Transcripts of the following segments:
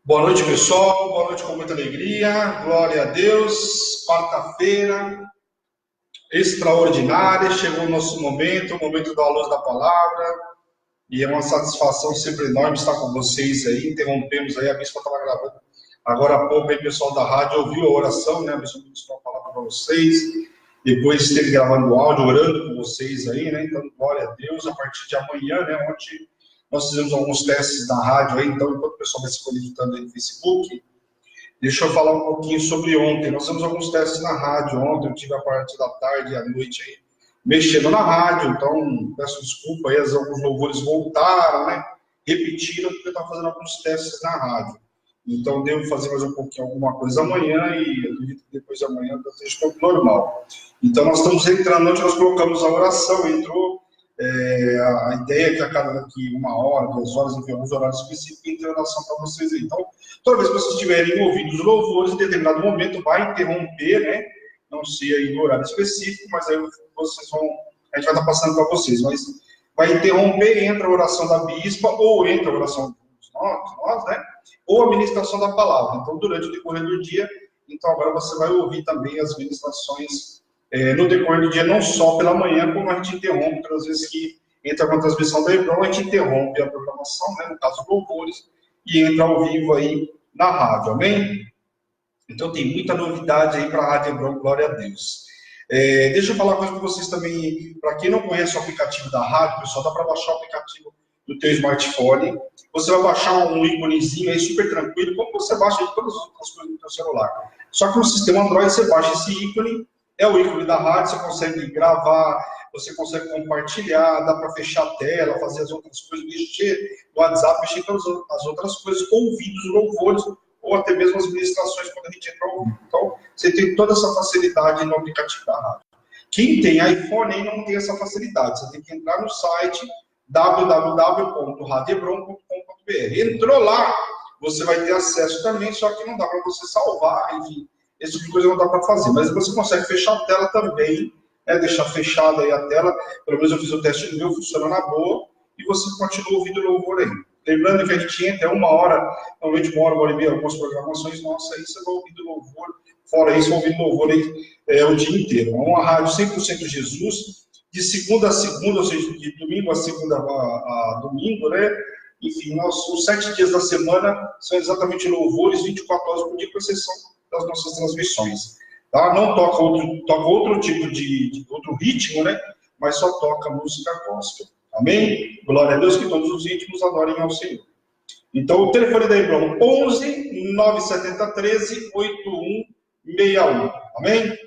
Boa noite, pessoal. Boa noite com muita alegria. Glória a Deus. Quarta-feira extraordinária. Chegou o nosso momento, o momento da luz da palavra. E é uma satisfação sempre enorme estar com vocês aí. Interrompemos aí, a bispa estava gravando agora há pouco aí, o pessoal da rádio ouviu a oração, né? A bispa ministrou a palavra para vocês. Depois esteve gravando o áudio, orando com vocês aí, né? Então, glória a Deus. A partir de amanhã, né? Ontem nós fizemos alguns testes na rádio aí, então, enquanto o pessoal vai se conectando aí no Facebook, deixa eu falar um pouquinho sobre ontem. Nós fizemos alguns testes na rádio ontem, eu tive a parte da tarde e à noite aí, mexendo na rádio, então peço desculpa aí, alguns louvores voltaram, né? Repetiram, porque eu estava fazendo alguns testes na rádio. Então, devo fazer mais um pouquinho alguma coisa amanhã e eu acredito que depois de amanhã esteja tudo normal. Então, nós estamos entrando, ontem nós colocamos a oração, entrou a ideia é que a cada daqui 1 hora, 2 horas, enfim, alguns horários específicos, tem oração para vocês aí. Então, toda vez que vocês estiverem ouvindo os louvores, em determinado momento vai interromper, né? Não sei aí no horário específico, mas aí vocês vão, a gente vai estar passando para vocês, mas vai interromper, entra a oração da bispa, ou entra a oração de nós, né? Ou a ministração da palavra. Então, durante o decorrer do dia, então agora você vai ouvir também as ministrações no decorrer do dia, não só pela manhã, como a gente interrompe, às vezes que entra com a transmissão da Hebron, a gente interrompe a programação, né, no caso louvores, e entra ao vivo aí na rádio, amém? Então tem muita novidade aí para a Rádio Hebron, glória a Deus. Deixa eu falar uma coisa para vocês também, para quem não conhece o aplicativo da rádio, pessoal, dá para baixar o aplicativo do teu smartphone, você vai baixar um íconezinho aí super tranquilo, como você baixa de todas as outras coisas no teu celular. Só que no sistema Android você baixa esse ícone, é o ícone da rádio, você consegue gravar, você consegue compartilhar, dá para fechar a tela, fazer as outras coisas, mexer no WhatsApp, mexer em todas as outras coisas, ouvir os louvores, ou até mesmo as ministrações quando a gente entra ao vivo. Então, você tem toda essa facilidade no aplicativo da rádio. Quem tem iPhone aí não tem essa facilidade, você tem que entrar no site www.radiobron.com.br. Entrou lá, você vai ter acesso também, só que não dá para você salvar, enfim, esse tipo de coisa não dá para fazer, mas você consegue fechar a tela também, né? Deixar fechada aí a tela, pelo menos eu fiz o teste do meu, funciona na boa, e você continua ouvindo o louvor aí. Lembrando que a gente entra 1 hora, normalmente 1 hora e meia, algumas programações nossas aí, você vai ouvindo louvor, fora isso, ouvindo louvor aí o dia inteiro. É uma rádio 100% Jesus, de segunda a segunda, ou seja, de domingo a segunda a domingo, né? Enfim, os 7 dias da semana são exatamente louvores, 24 horas por dia, com exceção das nossas transmissões. Tá? Não toca outro tipo de outro ritmo, né? Mas só toca música gospel. Amém? Glória a Deus, que todos os íntimos adorem ao Senhor. Então, o telefone da Hebron, 11 970 13 8161. Amém?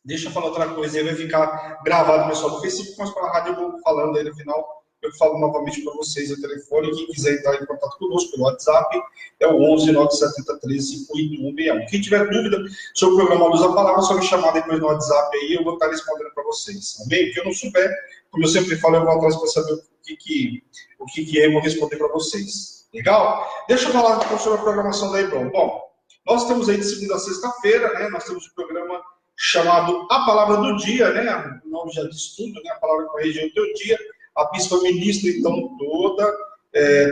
Deixa eu falar outra coisa, aí vai ficar gravado, pessoal, do Facebook, mas para a rádio eu vou falando aí no final, eu falo novamente para vocês o telefone. Quem quiser entrar em contato conosco pelo WhatsApp é o 11 970 13 8161. Quem tiver dúvida sobre o programa Luz da Palavra, é só me chamar depois no WhatsApp aí, eu vou estar respondendo para vocês. Amém? O que eu não souber, como eu sempre falo, eu vou atrás para saber o que é e vou responder para vocês. Legal? Deixa eu falar sobre a programação da Hebron. Bom, nós temos aí de segunda a sexta-feira, né? Nós temos o programa chamado A Palavra do Dia, né? O nome já diz tudo, né? A palavra que vai reger o teu dia. A bispa ministra, então,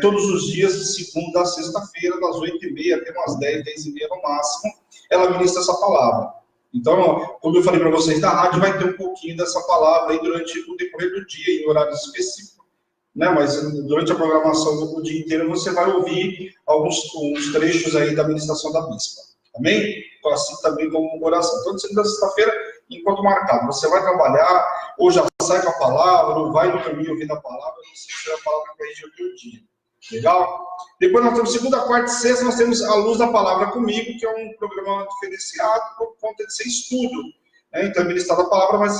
todos os dias, de segunda a sexta-feira, das 8h30 até umas 10, 10h30 no máximo, ela ministra essa palavra. Então, como eu falei para vocês da rádio, vai ter um pouquinho dessa palavra aí durante o decorrer do dia, em horários específicos, né? Mas durante a programação do dia inteiro, você vai ouvir uns trechos aí da ministração da bispa. Amém? Então, assim também como oração. Então, de segunda a sexta-feira, enquanto marcado, você vai trabalhar, ou já sai com a palavra, ou vai no caminho ouvindo a palavra, não sei se é a palavra que vai reger o teu dia. Legal? Depois nós temos segunda, quarta e sexta, nós temos a Luz da Palavra Comigo, que é um programa diferenciado por conta de ser estudo. Né? Então, é ministrado a palavra, mas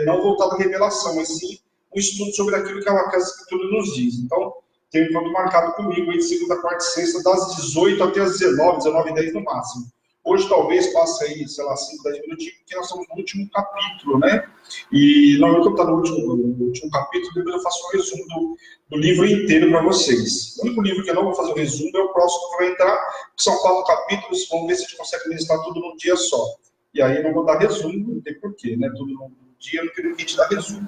não voltado à revelação, mas sim um estudo sobre aquilo que a Escritura nos diz. Então, tem um encontro marcado comigo aí de segunda, quarta e sexta, das 18 até as 19, 19h10 no máximo. Hoje talvez passe aí, sei lá, 5, 10 minutinhos, porque nós estamos no último capítulo, né? E normalmente eu estou no último capítulo, depois eu faço um resumo do livro inteiro para vocês. O único livro que eu não vou fazer o resumo é o próximo que vai entrar, que são 4 capítulos, vamos ver se a gente consegue ministrar tudo num dia só. E aí eu não vou dar resumo, não tem porquê, né? Tudo num dia, não quero que a gente dá resumo.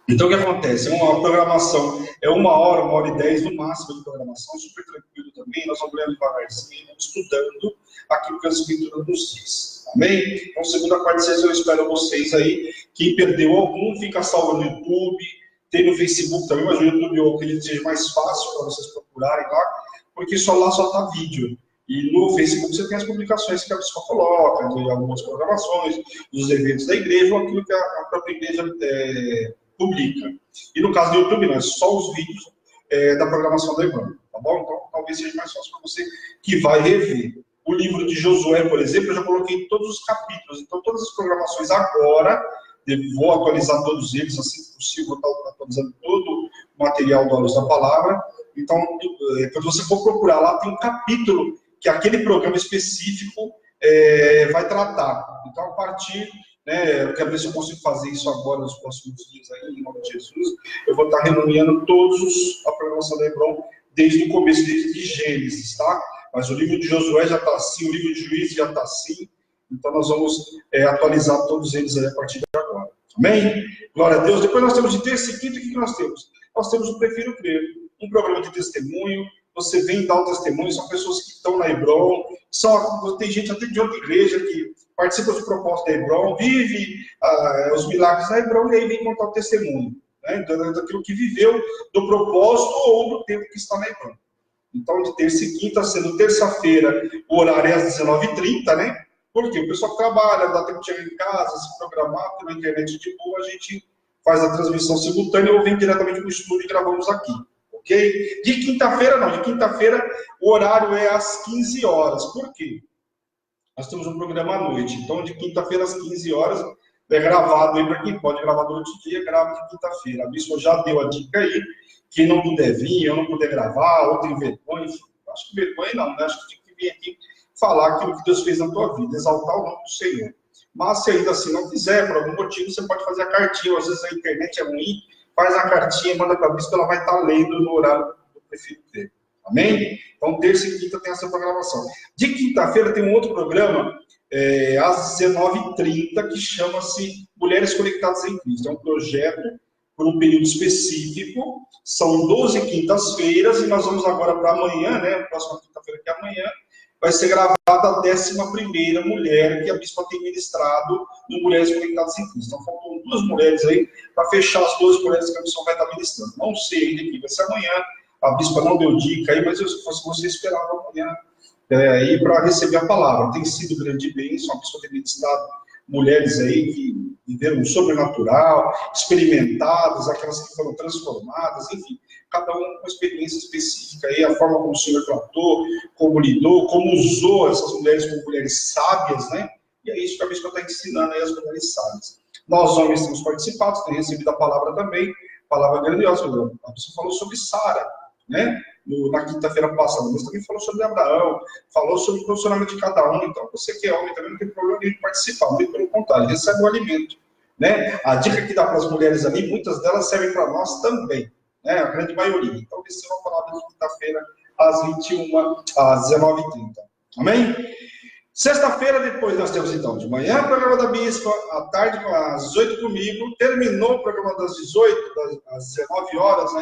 Então, o que acontece? Uma programação é 1 hora, 1h10 no máximo de programação, super tranquilo também, nós vamos lendo devagarzinho, vamos estudando aquilo que a Escritura nos diz. Amém? Então, segunda parte de vocês, eu espero vocês aí. Quem perdeu algum, fica salvo no YouTube, tem no Facebook também, mas o YouTube eu acredito que seja mais fácil para vocês procurarem lá, porque só lá só está vídeo. E no Facebook você tem as publicações que a pessoa coloca, de algumas programações, dos eventos da igreja, ou aquilo que a própria igreja publica. E no caso do YouTube, não, é só os vídeos da programação da Hebron, tá bom? Então, talvez seja mais fácil para você que vai rever. O livro de Josué, por exemplo, eu já coloquei todos os capítulos, então todas as programações agora, vou atualizar todos eles, assim que possível, vou estar atualizando todo o material do Olhos da Palavra. Então, quando você for procurar lá, tem um capítulo que aquele programa específico vai tratar. Então, a partir, eu quero ver se eu consigo fazer isso agora nos próximos dias, aí, em nome de Jesus, eu vou estar reunindo todos a programação da Hebron, desde o começo, desde Gênesis, tá? Mas o livro de Josué já está assim, o livro de Juízes já está assim, então nós vamos atualizar todos eles aí a partir de agora. Amém? Glória a Deus. Depois nós temos de terça e quinta, o que nós temos? Nós temos o Prefiro Crer, um programa de testemunho. Você vem dar o testemunho, são pessoas que estão na Hebron, tem gente até de outra igreja que participa dos propósitos da Hebron, vive os milagres da Hebron e aí vem contar o testemunho, né? Daquilo que viveu, do propósito ou do tempo que está na Hebron. Então, de terça e quinta, sendo terça-feira, o horário é às 19h30, né? Porque o pessoal trabalha, dá tempo de chegar em casa, se programar, pela internet de boa, a gente faz a transmissão simultânea ou vem diretamente para o estúdio e gravamos aqui. Ok? De quinta-feira, não. De quinta-feira, o horário é às 15 horas. Por quê? Nós temos um programa à noite. Então, de quinta-feira às 15 horas, é gravado aí para quem pode gravar durante o dia, grava de quinta-feira. A Bispo já deu a dica aí. Quem não puder vir, eu não puder gravar, ou tem vergonha, enfim. Acho que vergonha não, né? Acho que tem que vir aqui falar aquilo que Deus fez na tua vida, exaltar o nome do Senhor. Mas se ainda assim não quiser, por algum motivo, você pode fazer a cartinha. Às vezes a internet é ruim, faz a cartinha, manda para a Bispo, ela vai estar lendo no horário do Prefiro Crer. Amém? Então, terça e quinta tem essa programação. De quinta-feira tem um outro programa, às 19h30, que chama-se Mulheres Conectadas em Cristo. É um projeto por um período específico. São 12 quintas-feiras e nós vamos agora para amanhã, né? Próxima quinta-feira, que é amanhã, vai ser gravada a 11ª mulher que a Bispa tem ministrado no Mulheres Conectadas em Cristo. Então, faltam 2 mulheres aí para fechar as 2 mulheres que a Bispa vai estar ministrando. Não sei ainda que vai ser amanhã, a Bispa não deu dica aí, mas se fosse você esperava amanhã aí para receber a palavra. Tem sido grande bênção, a Bispa tem ministrado mulheres aí que viveram o sobrenatural, experimentadas, aquelas que foram transformadas, enfim, cada uma com uma experiência específica aí, a forma como o Senhor tratou, como lidou, como usou essas mulheres como mulheres sábias, né? E é isso que a Bispa está ensinando aí as mulheres sábias. Nós, homens, temos participado, temos recebido a palavra também, palavra grandiosa. A Bispa falou sobre Sara, né? Na quinta-feira passada, mas também falou sobre Abraão, falou sobre o posicionamento de cada um. Então, você que é homem também não tem problema de participar, muito pelo contrário, recebe o alimento, né? A dica que dá para as mulheres ali, muitas delas servem para nós também, né? A grande maioria. Então, receba a palavra de quinta-feira às 19h30. Amém? Sexta-feira, depois nós temos então de manhã o programa da Bispa, à tarde às 18 comigo, terminou o programa das 18, às 19 horas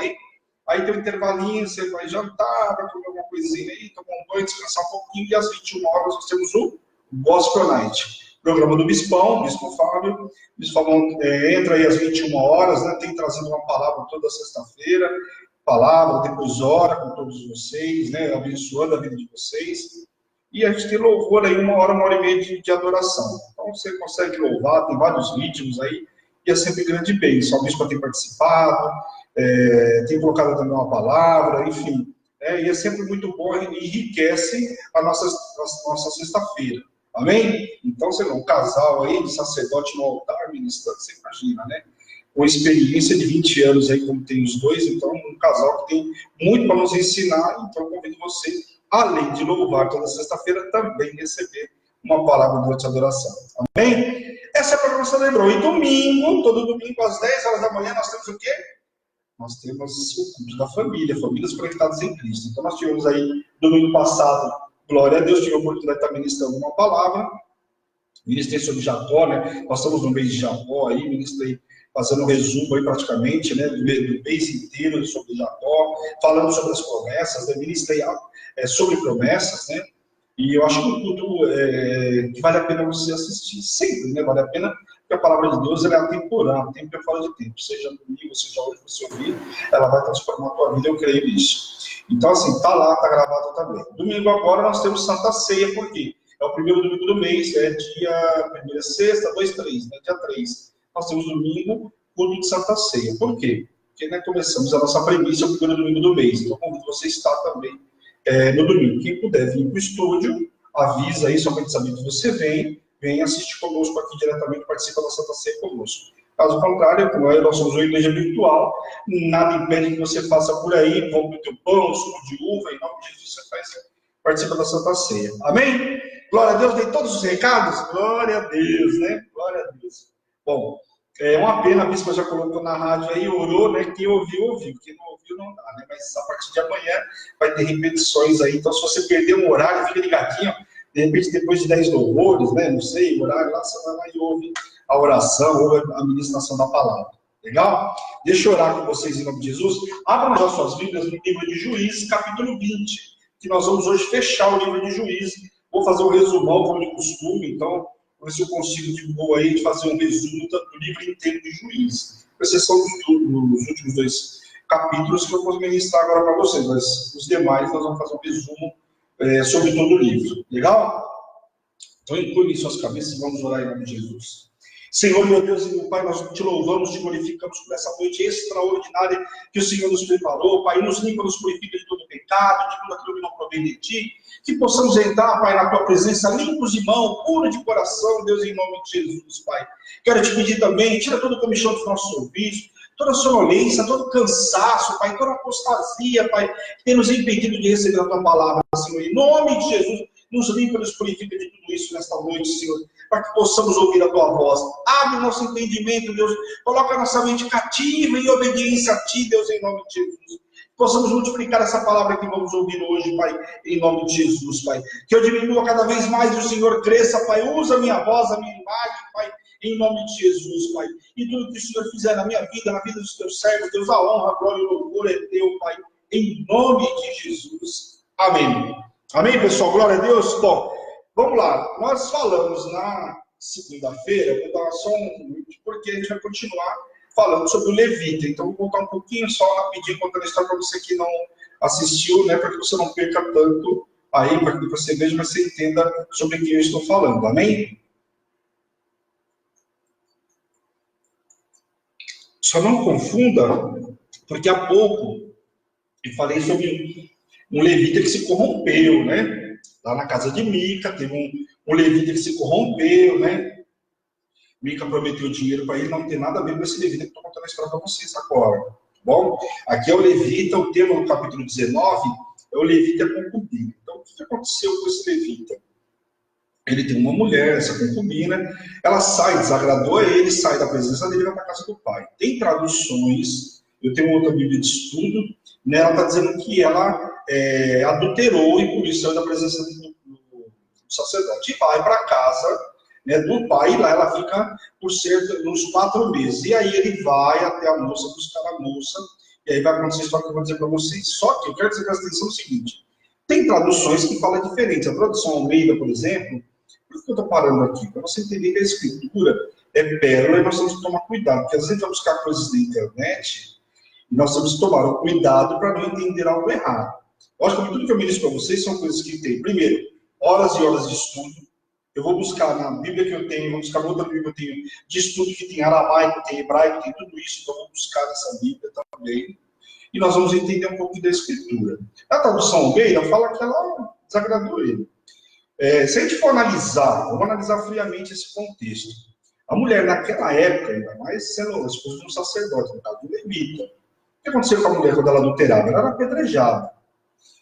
aí tem um intervalinho, você vai jantar, vai comer alguma coisinha aí, tomar um banho, descansar um pouquinho, e às 21 horas nós temos o Gospel Night, programa do Bispão, Bispo Fábio. O Bispo Fábio entra aí às 21 horas, né, tem trazido uma palavra toda sexta-feira, palavra, depois ora com todos vocês, né, abençoando a vida de vocês. E a gente tem louvor aí, 1 hora e meia de adoração. Então você consegue louvar, tem vários ritmos aí, e é sempre grande bênção. A Bispa tem participado, tem colocado também uma palavra, enfim. E é sempre muito bom e enriquece a nossa sexta-feira. Amém? Então, sei lá, um casal aí de sacerdote no altar, ministrando, você imagina, né? Com experiência de 20 anos aí, como tem os dois, então um casal que tem muito para nos ensinar, então convido você, além de louvar toda sexta-feira, também receber uma palavra durante a adoração. Amém? Essa é a programação da Hebron. E domingo, todo domingo, às 10 horas da manhã, nós temos o quê? Nós temos o culto da família, famílias conectadas em Cristo. Então nós tivemos aí, domingo passado, glória a Deus, tive a oportunidade de estar ministrando uma palavra, ministrei sobre Jacó, né? Nós estamos no mês de Jacó aí, ministrei fazendo um resumo aí praticamente, né, do mês inteiro sobre Jacó, falando sobre as promessas, né, ministrei sobre promessas, né, e eu acho que um culto que vale a pena você assistir, sempre, né, vale a pena, porque a palavra de Deus ela é atemporal, tempo é fora de tempo, seja domingo, seja hoje você ouvir, ela vai transformar a tua vida, eu creio nisso. Então, assim, tá lá, tá gravado também. Domingo agora nós temos Santa Ceia, por quê? É o primeiro domingo do mês, é dia, primeira sexta, 2, 3, né, dia 3. Nós temos domingo, culto de Santa Ceia. Por quê? Porque né, começamos a nossa premissa, o primeiro domingo do mês. Então, convido você a estar também no domingo. Quem puder vir para o estúdio, avisa aí, só para a gente saber que você vem assistir conosco aqui diretamente, participa da Santa Ceia conosco. Caso contrário, como nós somos uma igreja virtual, nada impede que você faça por aí, compre o teu pão, suco de uva, em nome de Jesus você participa da Santa Ceia. Amém? Glória a Deus, dei todos os recados? Glória a Deus, né? Glória a Deus. Bom, é uma pena, a bispa já colocou na rádio aí, orou, né? Quem ouviu, quem não ouviu, não dá, né? Mas a partir de amanhã vai ter repetições aí, então se você perder um horário, fica ligadinho, de repente depois de 10 louvores, né? Não sei, o horário lá, você vai lá e ouve a oração, ouve a ministração da palavra. Legal? Deixa eu orar com vocês em nome de Jesus. Abram já suas Bíblias no livro de Juízes, capítulo 20, que nós vamos hoje fechar o livro de Juízes. Vou fazer um resumão, como de costume, então ver se eu consigo de boa aí de fazer um resumo do livro inteiro de Juízes. Com exceção dos últimos 2 capítulos que eu vou ministrar agora para vocês, mas os demais nós vamos fazer um resumo sobre todo o livro. Legal? Então inclui suas cabeças e vamos orar em nome de Jesus. Senhor, meu Deus e meu Pai, nós te louvamos, te glorificamos por essa noite extraordinária que o Senhor nos preparou. Pai, nos limpa, nos purifica de todo pecado, de tudo aquilo que não provém de Ti. Que possamos entrar, Pai, na Tua presença, limpos de mão, puros de coração, Deus, em nome de Jesus, Pai. Quero te pedir também, tira todo o comichão dos nossos ouvidos, toda a sonolência, todo o cansaço, Pai, toda a apostasia, Pai, que tem nos impedido de receber a Tua palavra, Senhor. Em nome de Jesus, nos limpa, nos purifica de tudo isso nesta noite, Senhor, para que possamos ouvir a Tua voz. Abre o nosso entendimento, Deus. Coloca a nossa mente cativa em obediência a Ti, Deus, em nome de Jesus. Possamos multiplicar essa palavra que vamos ouvir hoje, Pai, em nome de Jesus, Pai. Que eu diminua cada vez mais e o Senhor cresça, Pai. Usa a minha voz, a minha imagem, Pai, em nome de Jesus, Pai. E tudo que o Senhor fizer na minha vida, na vida dos Teus servos, Deus, a honra, a glória e o louvor é Teu, Pai, em nome de Jesus. Amém. Amém, pessoal? Glória a Deus. Bom, vamos lá. Nós falamos na segunda-feira, vou dar só um minuto, porque a gente vai continuar falando sobre o Levita. Então, vou contar um pouquinho só rapidinho, contando a história para você que não assistiu, né, para que você não perca tanto aí, para que você veja, mas você entenda sobre quem eu estou falando. Amém? Só não confunda, porque há pouco eu falei sobre um levita que se corrompeu, né? Lá na casa de Mica, teve um levita que se corrompeu, né? Mica prometeu dinheiro para ele, não tem nada a ver com esse levita que eu estou contando a história para vocês agora. Bom, aqui é o levita, o tema do capítulo 19 é o levita concubina. Então, o que aconteceu com esse levita? Ele tem uma mulher, essa concubina, ela sai, desagradou a ele, sai da presença dele e vai para a casa do pai. Tem traduções, eu tenho outra Bíblia de estudo, né, ela está dizendo que ela adulterou e por isso saiu da presença do sacerdote. E vai para a casa, né, do pai, e lá ela fica por cerca de uns 4 meses. E aí ele vai até a moça, buscar a moça, e aí vai acontecer a história que eu vou dizer para vocês. Só que eu quero que você preste atenção no seguinte, tem traduções que falam diferente. A tradução Almeida, por exemplo, por que eu estou parando aqui? Para você entender que a escritura é pérola e nós temos que tomar cuidado, porque às vezes a gente vai buscar coisas na internet e nós temos que tomar um cuidado para não entender algo errado. Lógico que tudo que eu ministro para vocês são coisas que tem, primeiro, horas e horas de estudo. Eu vou buscar na Bíblia que eu tenho, vou buscar outra Bíblia que eu tenho de estudo que tem aramaico, tem hebraico, tem tudo isso, então eu vou buscar nessa Bíblia também. E nós vamos entender um pouco da escritura. A tradução Almeida fala que ela desagradou ele. Se a gente for analisar, vamos analisar friamente esse contexto. A mulher naquela época, ainda mais sendo a esposa de um sacerdote, no caso do levita. O que aconteceu com a mulher quando ela adulterava? Ela era apedrejada.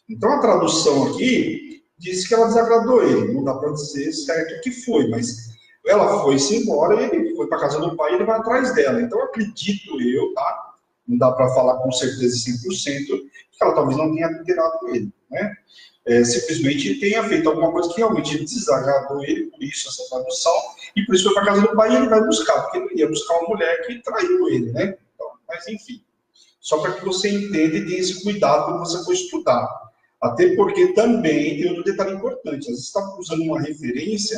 Então a tradução aqui diz que ela desagradou ele. Não dá para dizer certo o que foi, mas ela foi-se embora, ele foi para a casa do pai e ele vai atrás dela. Então acredito eu, tá? Não dá para falar com certeza 100%, que ela talvez não tenha adulterado ele, né? simplesmente tenha feito alguma coisa que realmente desagradou ele, por isso essa tradução, e por isso foi para casa do pai e ele vai buscar, porque ele ia buscar uma mulher que traiu ele, né? Então, mas enfim, só para que você entenda e tenha esse cuidado quando você for estudar. Até porque também tem outro detalhe importante, às vezes você está usando uma referência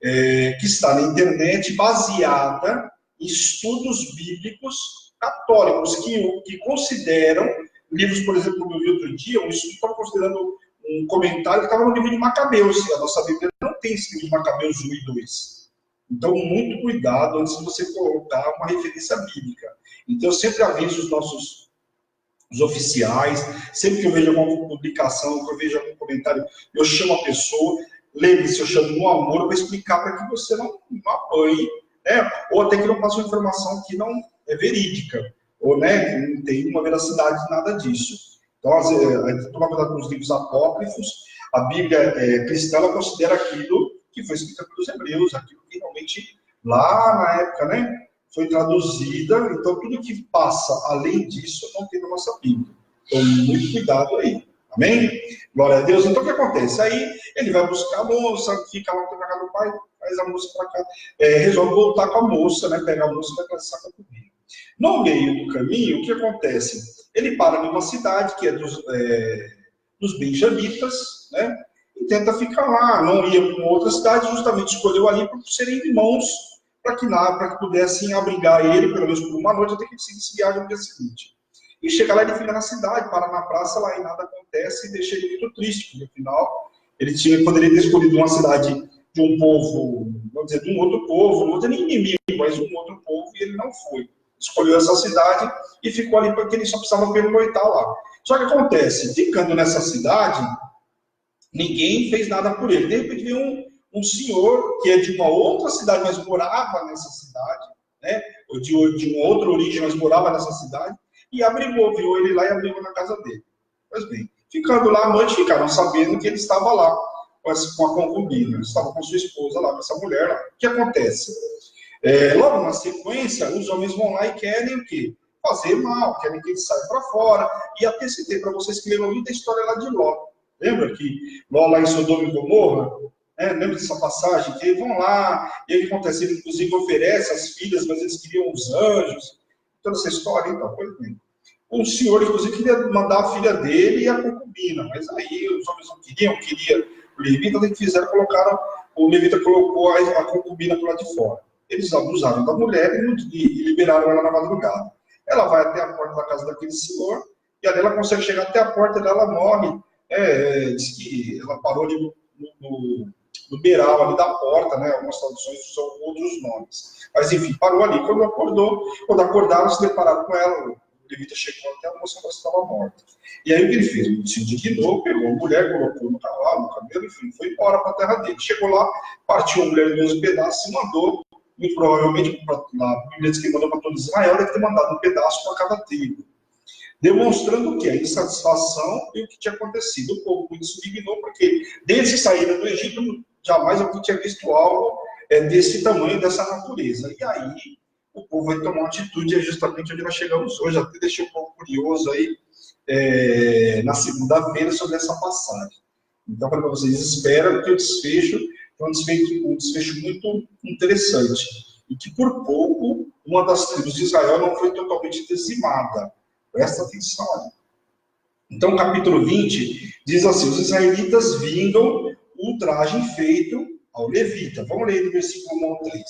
que está na internet baseada em estudos bíblicos católicos que consideram livros, por exemplo, como eu vi outro dia, um estudo estava considerando um comentário que estava no livro de Macabeus, e a nossa Bíblia não tem esse livro de Macabeus 1 e 2. Então, muito cuidado antes de você colocar uma referência bíblica. Então, eu sempre aviso os oficiais, sempre que eu vejo alguma publicação, que eu vejo algum comentário, eu chamo a pessoa, lembre-se, eu chamo no amor para explicar para que você não apanhe, né? Ou até que não passe uma informação que não é verídica, ou né, não tem uma veracidade de nada disso. Então, a gente toma cuidado com os livros apócrifos, a Bíblia cristã ela considera aquilo que foi escrito pelos hebreus, aquilo que realmente, lá na época, né, foi traduzida, então tudo que passa além disso não tem na nossa Bíblia. Então, muito cuidado aí. Amém? Glória a Deus. Então, o que acontece? Aí, ele vai buscar a moça, fica lá na casa do pai, faz a moça para cá, resolve voltar com a moça, né, pega a moça e vai conversar com a comida. No meio do caminho, o que acontece? Ele para numa cidade que é dos benjamitas, né, e tenta ficar lá, não ia para uma outra cidade, justamente escolheu ali por serem irmãos, para que pudessem abrigar ele, pelo menos por uma noite, até que ele seguisse viagem no dia seguinte. E chega lá, ele fica na cidade, para na praça lá e nada acontece, e deixa ele muito triste, porque afinal ele poderia ter escolhido uma cidade de um povo, vamos dizer, de um outro povo, não vou dizer nem inimigo, mas um outro povo, e ele não foi. Escolheu essa cidade e ficou ali porque ele só precisava pernoitar lá. Só que acontece, ficando nessa cidade, ninguém fez nada por ele. De repente veio um senhor que é de uma outra cidade, mas morava nessa cidade, né? Ou de uma outra origem, mas morava nessa cidade, e abrigou, viu ele lá e abrigou na casa dele. Pois bem, ficando lá à noite, ficaram sabendo que ele estava lá com a concubina, ele estava com sua esposa lá, com essa mulher lá. O que acontece? Logo na sequência, os homens vão lá e querem o quê? Fazer mal, querem que ele saia para fora. E até citei para vocês que lembram muito a história lá de Ló. Lembra que Ló lá em Sodoma e Gomorra? Lembra dessa passagem? Que eles vão lá, e o que acontece? Ele inclusive oferece as filhas, mas eles queriam os anjos. Toda essa história, então, pois bem. O senhor, inclusive, queria mandar a filha dele e a concubina, mas aí os homens não queriam o levita, o que fizeram? O levita colocou a concubina para lá de fora. Eles abusaram da mulher e liberaram ela na madrugada. Ela vai até a porta da casa daquele senhor, e ali ela consegue chegar até a porta dela, ela morre. Diz que ela parou ali no beiral ali da porta, né? Algumas traduções usam outros nomes. Mas enfim, parou ali. Quando acordaram, se depararam com ela, o levita chegou até a moça, ela estava morta. E aí o que ele fez? Ele se indignou, pegou a mulher, colocou no cavalo, no camelo, enfim, foi embora para a terra dele. Chegou lá, partiu a mulher em 12 pedaços e mandou, muito provavelmente, na Bíblia diz que mandou para todo Israel, deve ter mandado um pedaço para cada tribo. Demonstrando o que? A insatisfação e o que tinha acontecido. O povo muito se indignou, porque desde saída do Egito, jamais alguém tinha visto algo desse tamanho, dessa natureza. E aí, o povo vai tomar uma atitude, justamente onde nós chegamos hoje. Até deixei um pouco curioso aí, na segunda-feira, sobre essa passagem. Então, para vocês, esperam que o desfecho é um desfecho muito interessante. E que, por pouco, uma das tribos de Israel não foi totalmente dizimada. Presta atenção aí. Então, capítulo 20 diz assim: os israelitas vingam o ultraje feito ao levita. Vamos ler do versículo 1 ao 3.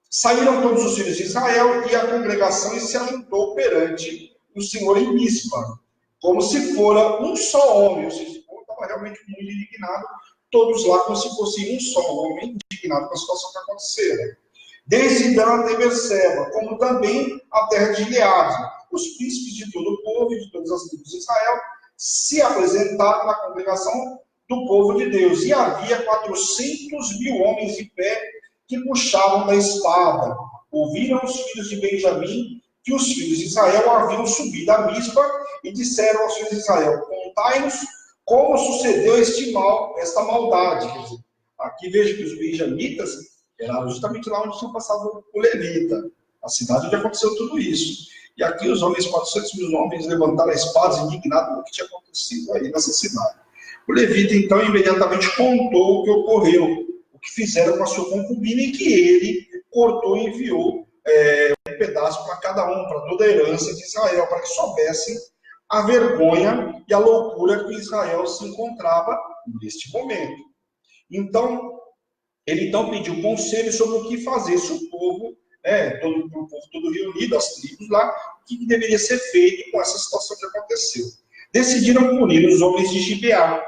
Saíram todos os filhos de Israel e a congregação se ajuntou perante o Senhor em Mispa, como se fora um só homem. Ou seja, o povo estava realmente muito indignado, todos lá como se fosse um só homem, indignado com a situação que aconteceu. Desde Dan até Berseba, como também a terra de Gileade. Os príncipes de todo o povo e de todas as tribos de Israel se apresentaram na congregação do povo de Deus. E havia 400.000 homens de pé que puxavam da espada. Ouviram os filhos de Benjamim que os filhos de Israel haviam subido a Mispa e disseram aos filhos de Israel: contai-nos como sucedeu esta maldade. Quer dizer, aqui vejo que os benjamitas era justamente lá onde tinha passado o levita, a cidade onde aconteceu tudo isso. E aqui os homens, 400 mil homens, levantaram espadas indignados com o que tinha acontecido aí nessa cidade. O levita, então, imediatamente contou o que ocorreu, o que fizeram com a sua concubina, e que ele cortou e enviou um pedaço para cada um, para toda a herança de Israel, para que soubessem a vergonha e a loucura que Israel se encontrava neste momento. Então, ele então pediu conselho sobre o que fazer, se o povo, o povo todo reunido, as tribos lá, o que deveria ser feito com essa situação que aconteceu. Decidiram punir os homens de Gibeá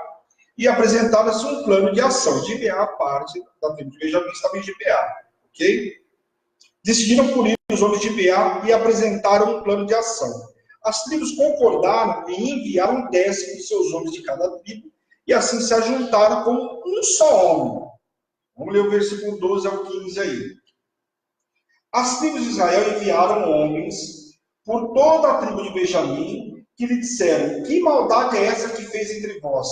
e apresentaram-se um plano de ação. Gibeá, a parte da tribo de Benjamim, estava em Gibeá, ok? Decidiram punir os homens de Gibeá e apresentaram um plano de ação. As tribos concordaram em enviar um décimo de seus homens de cada tribo e assim se ajuntaram como um só homem. Vamos ler o versículo 12 ao 15 aí. As tribos de Israel enviaram homens por toda a tribo de Benjamim, que lhe disseram: que maldade é essa que fez entre vós?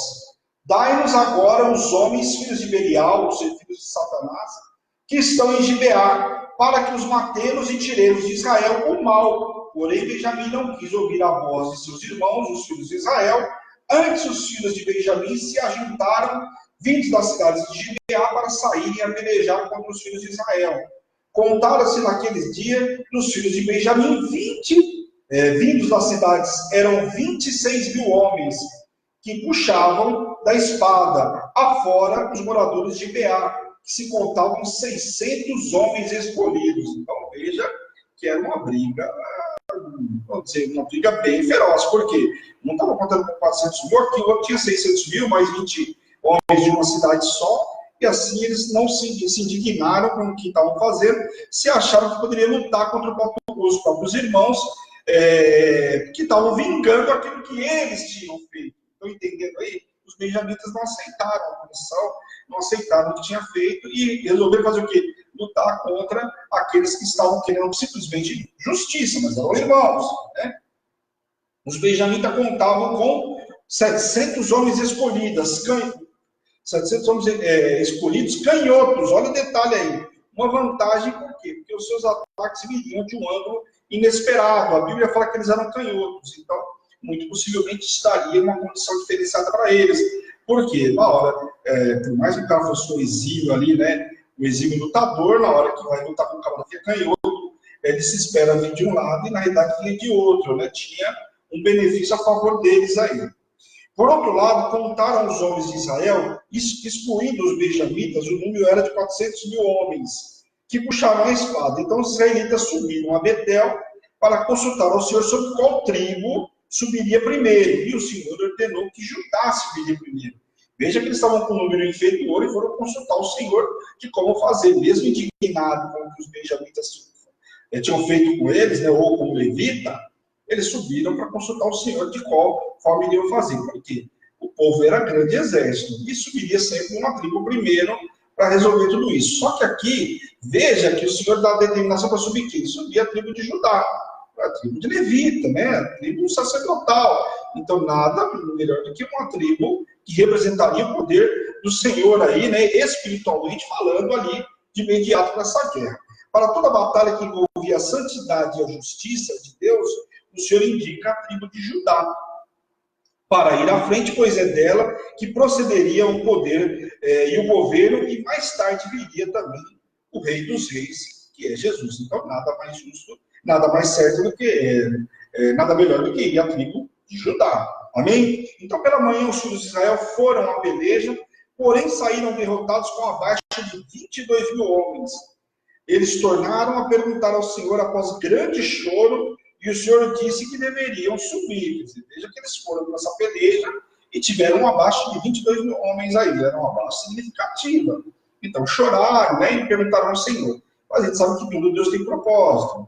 Dai-nos agora os homens, filhos de Belial, os filhos de Satanás, que estão em Gibeá, para que os matemos e tiremos de Israel o mal. Porém, Benjamim não quis ouvir a voz de seus irmãos, os filhos de Israel. Antes, os filhos de Benjamim se ajuntaram, vindos das cidades de Gibeá, para saírem a pelejar contra os filhos de Israel. Contaram-se naqueles dias, dos filhos de Benjamim, vindos das cidades, eram 26 mil homens, que puxavam da espada, afora os moradores de Gibeá, que se contavam 600 homens escolhidos. Então, veja que era uma briga, vamos dizer, uma briga bem feroz, porque não estava contando com 400 mil, aqui o outro tinha 600 mil, mais 20 homens de uma cidade só, e assim eles não se indignaram com o que estavam fazendo, se acharam que poderiam lutar contra os próprios irmãos, que estavam vingando aquilo que eles tinham feito. Estão entendendo aí? Os benjamitas não aceitaram a punição, não aceitaram o que tinha feito e resolveram fazer o quê? Lutar contra aqueles que estavam querendo simplesmente justiça, mas eram irmãos, né? Os benjamitas contavam com 700 homens escolhidos, 700 homens escolhidos, canhotos. Olha o detalhe aí. Uma vantagem, por quê? Porque os seus ataques viriam de um ângulo inesperado. A Bíblia fala que eles eram canhotos, então muito possivelmente estaria uma condição diferenciada para eles. Por quê? Na hora, por mais que o cara fosse um exílio ali, né? O exílio lutador, na hora que vai lutar com o cavalo que é canhoto, ele se espera vir de um lado e na realidade vinha de outro, né? Tinha um benefício a favor deles aí. Por outro lado, contaram os homens de Israel, excluindo os benjamitas, o número era de 400 mil homens, que puxaram a espada. Então os israelitas subiram a Betel para consultar ao Senhor sobre qual tribo subiria primeiro. E o Senhor ordenou que Judá subiria primeiro. Veja que eles estavam com um número inferior e foram consultar o Senhor de como fazer, mesmo indignado com o que os benjamitas tinham feito com eles, né, ou com o levita. Eles subiram para consultar o Senhor de qual forma iriam fazer. Por quê? O povo era grande exército e subiria sempre uma tribo primeiro para resolver tudo isso. Só que aqui, veja que o Senhor dá a determinação para subir quem? Subir a tribo de Judá, a tribo de Levita, né? A tribo sacerdotal. Então, nada melhor do que uma tribo que representaria o poder do Senhor aí, né? Espiritualmente falando ali, de imediato nessa guerra. Para toda batalha que envolvia a santidade e a justiça de Deus, o Senhor indica a tribo de Judá para ir à frente, pois é dela que procederia o poder e o governo, e mais tarde viria também o Rei dos Reis, que é Jesus. Então, nada mais justo, nada mais certo do que, nada melhor do que ir à tribo de Judá. Amém? Então, pela manhã, os filhos de Israel foram à peleja, porém saíram derrotados com a baixa de 22 mil homens. Eles tornaram a perguntar ao Senhor após grande choro, e o Senhor disse que deveriam subir. Veja que eles foram para essa peleja e tiveram uma baixa de 22 mil homens aí. Era uma baixa significativa. Então choraram, né, e perguntaram ao Senhor. Mas a gente sabe que tudo Deus tem propósito.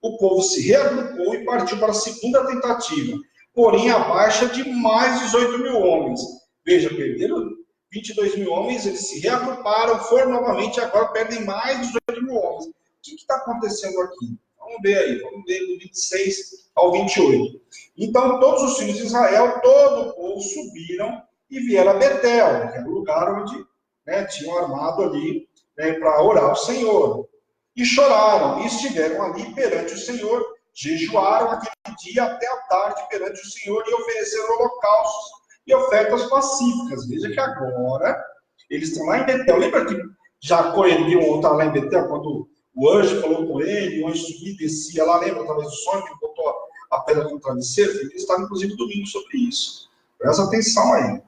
O povo se reagrupou e partiu para a segunda tentativa. Porém, a baixa de mais 18 mil homens. Veja, perderam 22 mil homens, eles se reagruparam, foram novamente e agora perdem mais 18 mil homens. O que está acontecendo aqui? Vamos ver aí, vamos ver do 26 ao 28. Então, todos os filhos de Israel, todo o povo subiram e vieram a Betel, que era o lugar onde, né, tinham armado ali, né, para orar ao Senhor. E choraram, e estiveram ali perante o Senhor, jejuaram aquele dia até a tarde perante o Senhor e ofereceram holocaustos e ofertas pacíficas. Veja que agora eles estão lá em Betel. Lembra que Jacó ergueu um altar lá em Betel, quando o anjo falou com ele, o anjo subia e descia lá, lembra, através do sonho, que botou a pedra no travesseiro? Eles estavam, inclusive, domingo sobre isso. Presta atenção aí.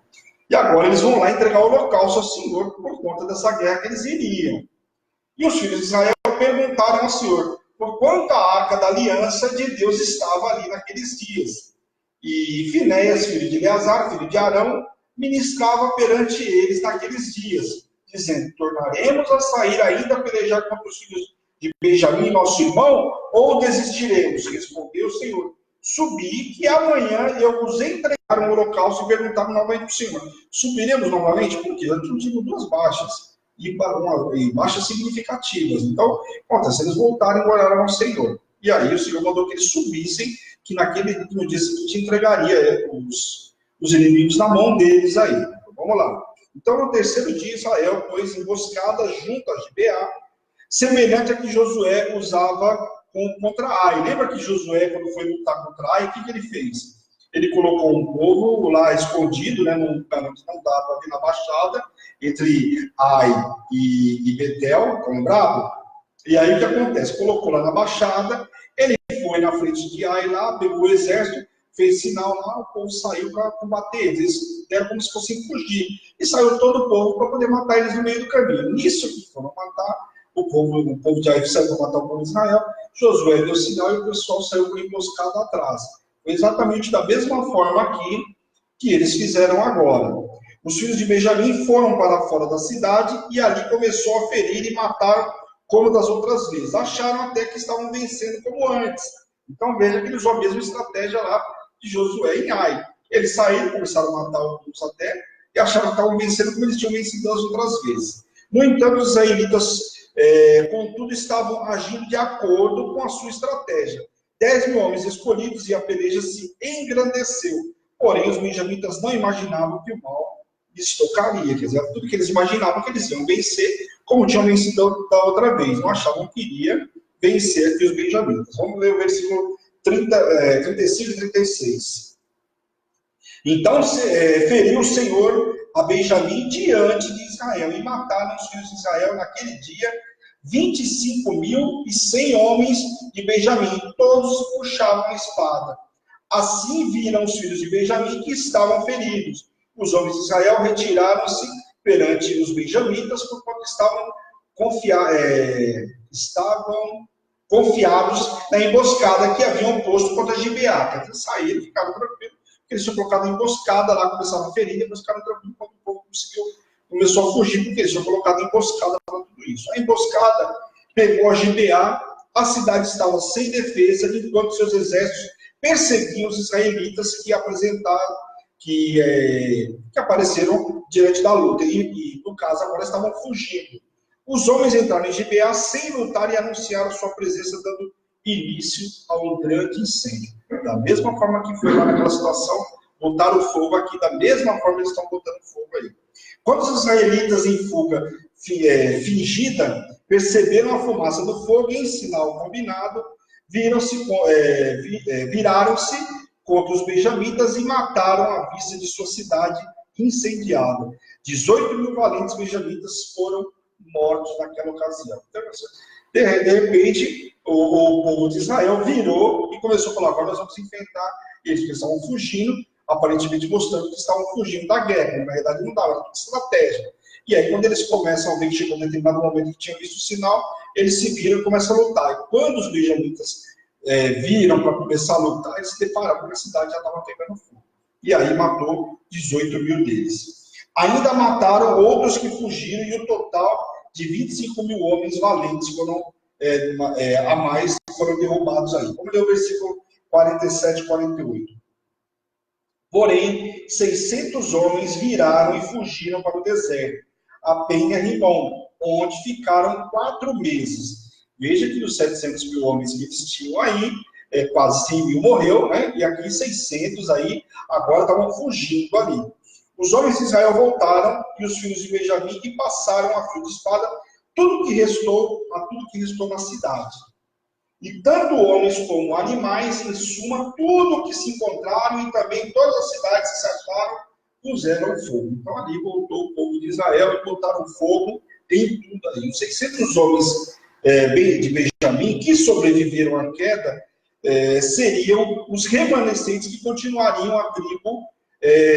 E agora eles vão lá entregar o holocausto ao Senhor por conta dessa guerra que eles iriam. E os filhos de Israel perguntaram ao Senhor por quanto a arca da aliança de Deus estava ali naqueles dias. E Finéias, filho de Eleazar, filho de Arão, ministrava perante eles naqueles dias, dizendo: tornaremos a sair ainda a pelejar contra os filhos de Benjamim, nosso irmão, ou desistiremos? Respondeu o Senhor: subi, que amanhã eu vos entregar um holocausto. E perguntaram novamente para o Senhor: subiremos novamente? Porque antes tivemos duas baixas, e baixas significativas. Então, acontece, eles voltaram e oraram ao Senhor. E aí o Senhor mandou que eles subissem, que no dia seguinte entregaria os inimigos na mão deles aí. Então, vamos lá. Então, no terceiro dia, Israel pôs emboscada junto a Gibeá, semelhante a que Josué usava contra Ai. Lembra que Josué, quando foi lutar contra Ai, o que ele fez? Ele colocou um povo lá escondido, né, num caminho que não dava ali na baixada, entre Ai e Betel, tá lembrado? E aí o que acontece? Colocou lá na baixada, ele foi na frente de Ai lá, pegou o exército, fez sinal lá, o povo saiu para combater eles. Eles deram como se fossem fugir. E saiu todo o povo para poder matar eles no meio do caminho. Nisso que foram matar o povo de Ai saiu para matar o povo de Israel. Josué deu sinal e o pessoal saiu com emboscada atrás. Foi exatamente da mesma forma aqui que eles fizeram agora. Os filhos de Benjamim foram para fora da cidade e ali começou a ferir e matar como das outras vezes. Acharam até que estavam vencendo como antes. Então veja que eles usam a mesma estratégia lá de Josué em Ai. Eles saíram, começaram a matar alguns até, e acharam que estavam vencendo como eles tinham vencido as outras vezes. No entanto, os israelitas, contudo, estavam agindo de acordo com a sua estratégia. 10.000 homens escolhidos e a peleja se engrandeceu. Porém, os benjamitas não imaginavam que o mal lhes tocaria. Quer dizer, tudo que eles imaginavam que eles iam vencer, como tinham vencido da outra vez. Não achavam que iria vencer aqui os benjamitas. Vamos ler o versículo 35 e 36. Então feriu o Senhor a Benjamim diante de Israel, e mataram os filhos de Israel naquele dia 25.100 homens de Benjamim, todos puxavam a espada. Assim viram os filhos de Benjamim que estavam feridos. Os homens de Israel retiraram-se perante os benjamitas, porquanto estavam confiados na emboscada que haviam posto contra Gibeá. Eles saíram, ficaram tranquilos, porque eles tinham colocado emboscada lá, começaram a ferir, depois ficaram tranquilos quando o povo começou a fugir, porque eles tinham colocado emboscada para tudo isso. A emboscada pegou a Gibeá, a cidade estava sem defesa, enquanto seus exércitos perseguiam os israelitas que apareceram diante da luta. E, no caso, agora estavam fugindo. Os homens entraram em Gibeá sem lutar e anunciaram sua presença, dando início a um grande incêndio. Da mesma forma que foi lá naquela situação, botaram fogo aqui, da mesma forma eles estão botando fogo aí. Quando os israelitas em fuga fingida perceberam a fumaça do fogo, em sinal combinado, viraram-se contra os benjamitas e mataram à vista de sua cidade incendiada. 18.000 valentes benjamitas foram mortos naquela ocasião. Então, de repente, o povo de Israel virou e começou a falar: agora nós vamos enfrentar eles, que estavam fugindo, aparentemente mostrando que estavam fugindo da guerra. Na verdade, não dava, era estratégia. E aí, quando eles começam a ver que chegou um determinado momento que tinham visto o sinal, eles se viram e começam a lutar. E quando os benjamitas viram para começar a lutar, eles se depararam que a cidade já estava pegando fogo. E aí matou 18.000 deles. Ainda mataram outros que fugiram, e o total de 25.000 homens valentes foram a mais foram derrubados aí. Vamos ler o versículo 47 e 48. Porém, 600 homens viraram e fugiram para o deserto, a Penha-Rimon, onde ficaram 4 meses. Veja que dos 700.000 homens que eles tinham aí, quase 100.000 morreu, né? E aqui 600 aí, agora estavam fugindo ali. Os homens de Israel voltaram, e os filhos de Benjamim, e passaram a fio de espada tudo que restou na cidade. E tanto homens como animais, em suma, tudo o que se encontraram e também todas as cidades que se acharam, puseram fogo. Então ali voltou o povo de Israel e botaram fogo em tudo aí. Os 600 homens de Benjamim que sobreviveram à queda seriam os remanescentes que continuariam a tribo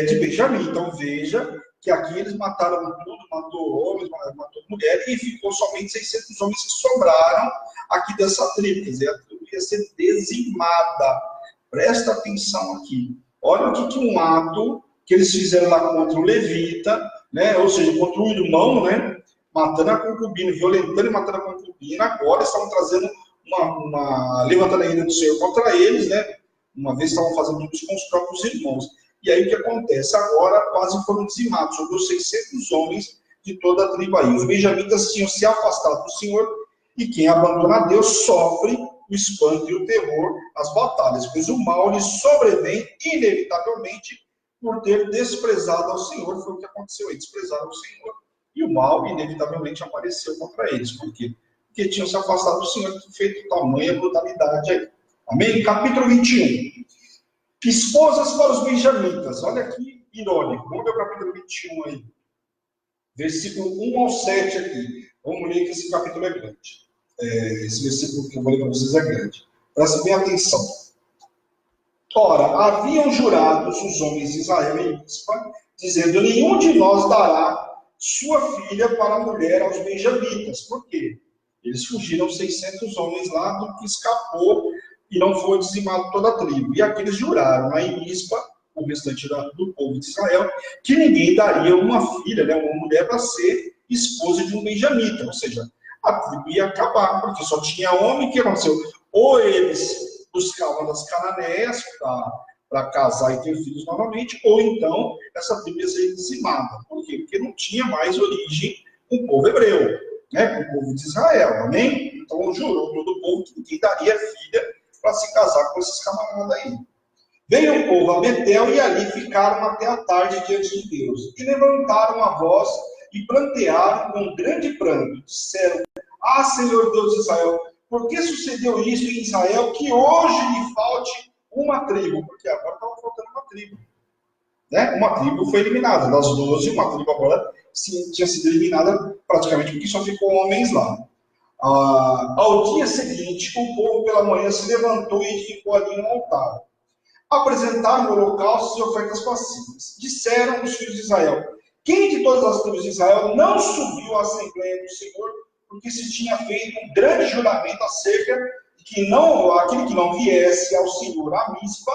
de Benjamim. Então veja que aqui eles mataram tudo, matou homens, matou mulheres, e ficou somente 600 homens que sobraram aqui dessa tribo. Quer dizer, a tribo ia ser dizimada. Presta atenção aqui. Olha o que um ato que eles fizeram lá contra o levita, né? Ou seja, contra o irmão, né? Matando a concubina, violentando e matando a concubina. Agora estão trazendo levantando a ira do Senhor contra eles, né? Uma vez estavam fazendo isso com os próprios irmãos. E aí o que acontece? Agora quase foram dizimados, sobrou 600 homens de toda a tribo aí. Os benjamitas tinham se afastado do Senhor, e quem abandona Deus sofre o espanto e o terror nas batalhas, pois o mal lhe sobrevém inevitavelmente por ter desprezado ao Senhor. Foi o que aconteceu aí, desprezaram o Senhor, e o mal inevitavelmente apareceu contra eles. Por quê? Porque tinham se afastado do Senhor, e feito tamanha brutalidade aí. Amém? Capítulo 21. Esposas para os benjamitas. Olha que irônico. Vamos ver o capítulo 21 aí. Versículo 1 ao 7 aqui. Vamos ler que esse capítulo é grande. Esse versículo que eu vou ler para vocês é grande. Prestem bem atenção. Ora, haviam jurados os homens de Israel em Mispa, dizendo: nenhum de nós dará sua filha para mulher aos benjamitas. Por quê? Eles fugiram 600 homens lá, do que escapou e não foi dizimado toda a tribo. E aqui eles juraram lá em Mispa, o restante do povo de Israel, que ninguém daria uma filha, né, uma mulher, para ser esposa de um benjamita. Ou seja, a tribo ia acabar, porque só tinha homem. Que aconteceu? Ou eles buscavam das cananeias para casar e ter filhos novamente, ou então essa tribo ia ser dizimada. Por quê? Porque não tinha mais origem com o povo hebreu, né, com o povo de Israel. Amém? Então jurou todo o povo que ninguém daria filha para se casar com esses camaradas aí. Veio o povo a Betel e ali ficaram até a tarde diante de Deus. E levantaram a voz e prantearam com grande pranto. Disseram: ah, Senhor Deus de Israel, por que sucedeu isso em Israel, que hoje lhe falte uma tribo? Porque agora estava faltando uma tribo. Né? Uma tribo foi eliminada. Das 12, uma tribo agora tinha sido eliminada praticamente porque só ficou homens lá. Ao dia seguinte, o povo pela manhã se levantou e edificou ali um altar. Apresentaram holocaustos e ofertas pacíficas. Disseram os filhos de Israel: quem de todas as tribos de Israel não subiu à Assembleia do Senhor, porque se tinha feito um grande juramento acerca de que aquele que não viesse ao Senhor a Mispa,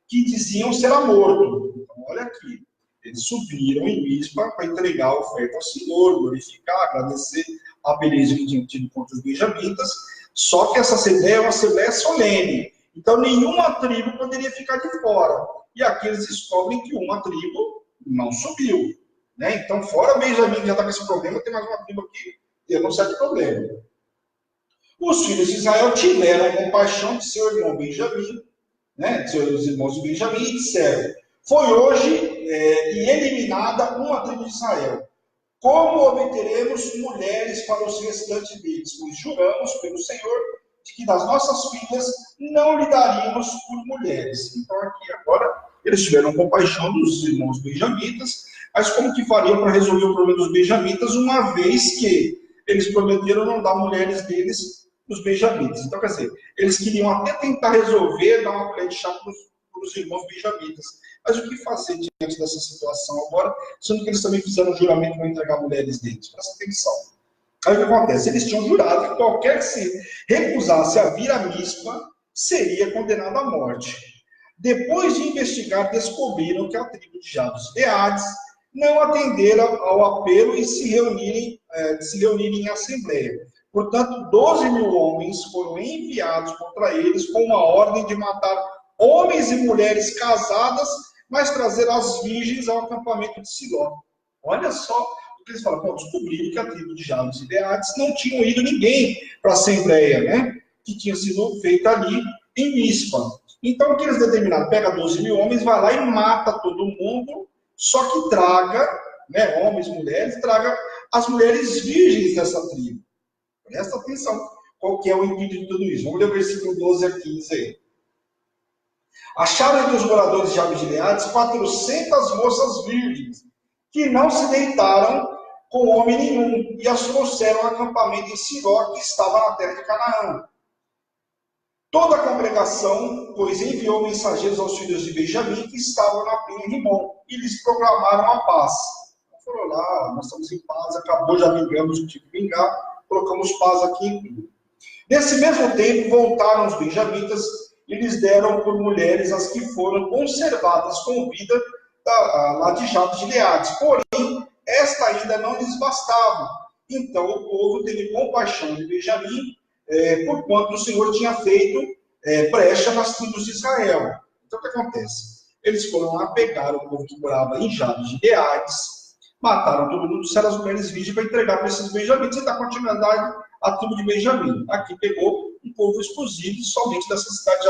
que diziam será morto. Então, olha aqui, eles subiram em Mispa para entregar a oferta ao Senhor, glorificar, agradecer a beleza que tinham tido contra os benjamitas. Só que essa assembleia é uma assembleia solene. Então, nenhuma tribo poderia ficar de fora. E aqui eles descobrem que uma tribo não subiu. Né? Então, fora Benjamim, que já está com esse problema, tem mais uma tribo aqui, tendo um certo problema. Os filhos de Israel tiveram compaixão de seu irmão Benjamim, né? De seus irmãos de Benjamim, e disseram: foi hoje eliminada uma tribo de Israel. Como obteremos mulheres para os restantes deles? Pois juramos pelo Senhor de que das nossas filhas não lhe daríamos por mulheres. Então aqui agora eles tiveram compaixão dos irmãos benjamitas, mas como que fariam para resolver o problema dos benjamitas, uma vez que eles prometeram não dar mulheres deles para os benjamitas? Então, quer dizer, eles queriam até tentar resolver, dar uma colher de chá para os irmãos benjamitas. Mas o que fazer diante dessa situação agora, sendo que eles também fizeram um juramento para entregar mulheres deles? Presta atenção. Aí o que acontece? Eles tinham jurado que qualquer que se recusasse a vir a Mispa seria condenado à morte. Depois de investigar, descobriram que a tribo de Jabes e Gileade não atendera ao apelo e se reunirem em assembleia. Portanto, 12.000 homens foram enviados contra eles com uma ordem de matar homens e mulheres casadas, mas trazer as virgens ao acampamento de Siló. Olha só. Eles falam: descobriram que a tribo de Jabes e Gileade não tinham ido ninguém para a assembleia, né? Que tinha sido feita ali em Mispa. Então, o que eles determinaram? Pega 12.000 homens, vai lá e mata todo mundo, só que traga, né, homens, mulheres, traga as mulheres virgens dessa tribo. Presta atenção. Qual que é o intuito de tudo isso? Vamos ler o versículo 12 a 15 aí. Acharam entre os moradores de Jabes-Gileades 400 moças virgens, que não se deitaram com homem nenhum, e as trouxeram ao acampamento em Siló, que estava na terra de Canaã. Toda a congregação, pois, enviou mensageiros aos filhos de Benjamim, que estavam na penha em Rimon, e lhes proclamaram a paz. Então foram lá, nós estamos em paz, acabou, já vingamos o que tinha que vingar, colocamos paz aqui em tudo. Nesse mesmo tempo, voltaram os benjamitas e lhes deram por mulheres as que foram conservadas com vida lá de Jabes-Gileades. Porém, esta ainda não lhes bastava. Então o povo teve compaixão de Benjamim, porquanto o Senhor tinha feito brecha nas tribos de Israel. Então o que acontece? Eles foram lá, pegaram o povo que morava em Jabes-Gileades, mataram todo mundo, disseram as mulheres virgens para entregar para esses benjamitas e dar continuidade à tribo de Benjamim. Aqui pegou um povo exclusivo somente dessa cidade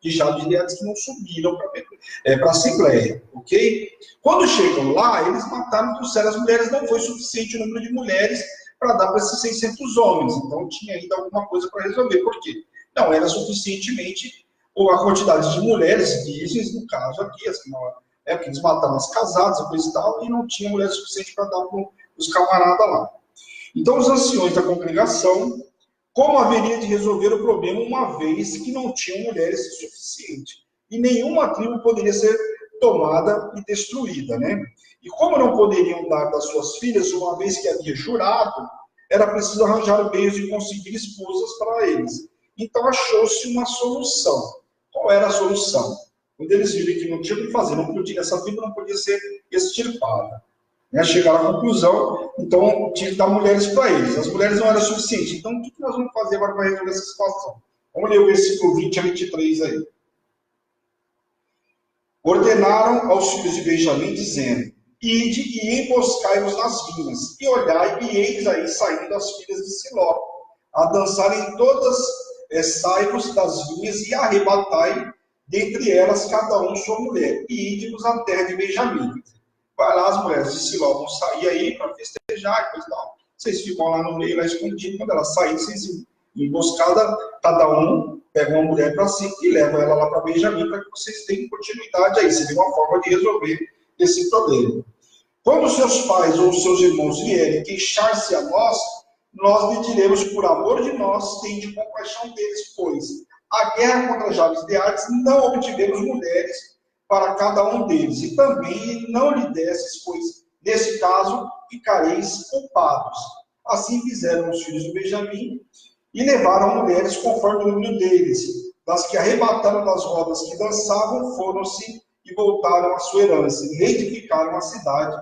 de Jabes-Gileades que não subiram para a Assembleia, ok? Quando chegam lá, eles mataram, trouxeram as mulheres, não foi suficiente o número de mulheres para dar para esses 600 homens, então tinha ainda alguma coisa para resolver. Por quê? Não era suficientemente a quantidade de mulheres virgens, no caso aqui, que eles mataram as casadas e coisa e tal, e não tinha mulher suficiente para dar para os camaradas lá. Então os anciões da congregação, como haveria de resolver o problema uma vez que não tinham mulheres suficientes? E nenhuma tribo poderia ser tomada e destruída, né? E como não poderiam dar das suas filhas, uma vez que havia jurado, era preciso arranjar meios de conseguir esposas para eles. Então achou-se uma solução. Qual era a solução? Quando eles viram que não tinha o que fazer, essa tribo não podia ser extirpada. Chegaram à conclusão, então tinha que dar mulheres para eles. As mulheres não eram suficientes. Então o que nós vamos fazer agora para resolver essa situação? Vamos ler o versículo 20 a 23 aí. Ordenaram aos filhos de Benjamim, dizendo: Ide e emboscai-vos nas vinhas, e olhai, e eis aí saindo as filhas de Siló, a dançarem todas saivos das vinhas, e arrebatai dentre elas cada um sua mulher, e ide-vos à terra de Benjamim. Vai lá, as mulheres de Siló vão sair aí para festejar e coisa e tal. Vocês ficam lá no meio, lá escondidos. Quando elas saírem, vocês emboscada, cada um pega uma mulher para si e leva ela lá para Benjamim para que vocês tenham continuidade aí. Seria uma forma de resolver esse problema. Quando seus pais ou seus irmãos vierem queixar-se a nós lhe diremos: por amor de nós, tende compaixão deles, pois a guerra contra Jabes-Gileades não obtivemos mulheres para cada um deles, e também não lhe desses, pois nesse caso ficareis culpados. Assim fizeram os filhos de Benjamim e levaram mulheres conforme o número deles. Das que arrebataram das rodas que dançavam, foram-se e voltaram à sua herança, e reedificaram a cidade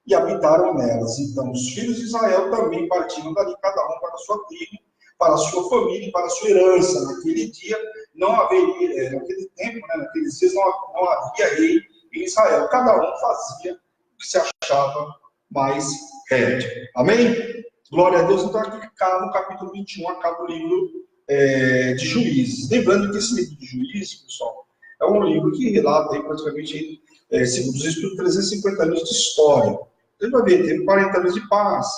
e habitaram nelas. Então os filhos de Israel também partiram dali, cada um para a sua tribo, para a sua família e para a sua herança. Naquele dia não haveria, naquele tempo, naqueles dias não havia rei em Israel. Cada um fazia o que se achava mais reto. Amém? Glória a Deus. Então aqui no capítulo 21 acaba o livro de Juízes. Lembrando que esse livro de Juízes, pessoal, é um livro que relata aí, praticamente, segundo os estudos, 350 anos de história. Você vai ver, teve 40 anos de paz,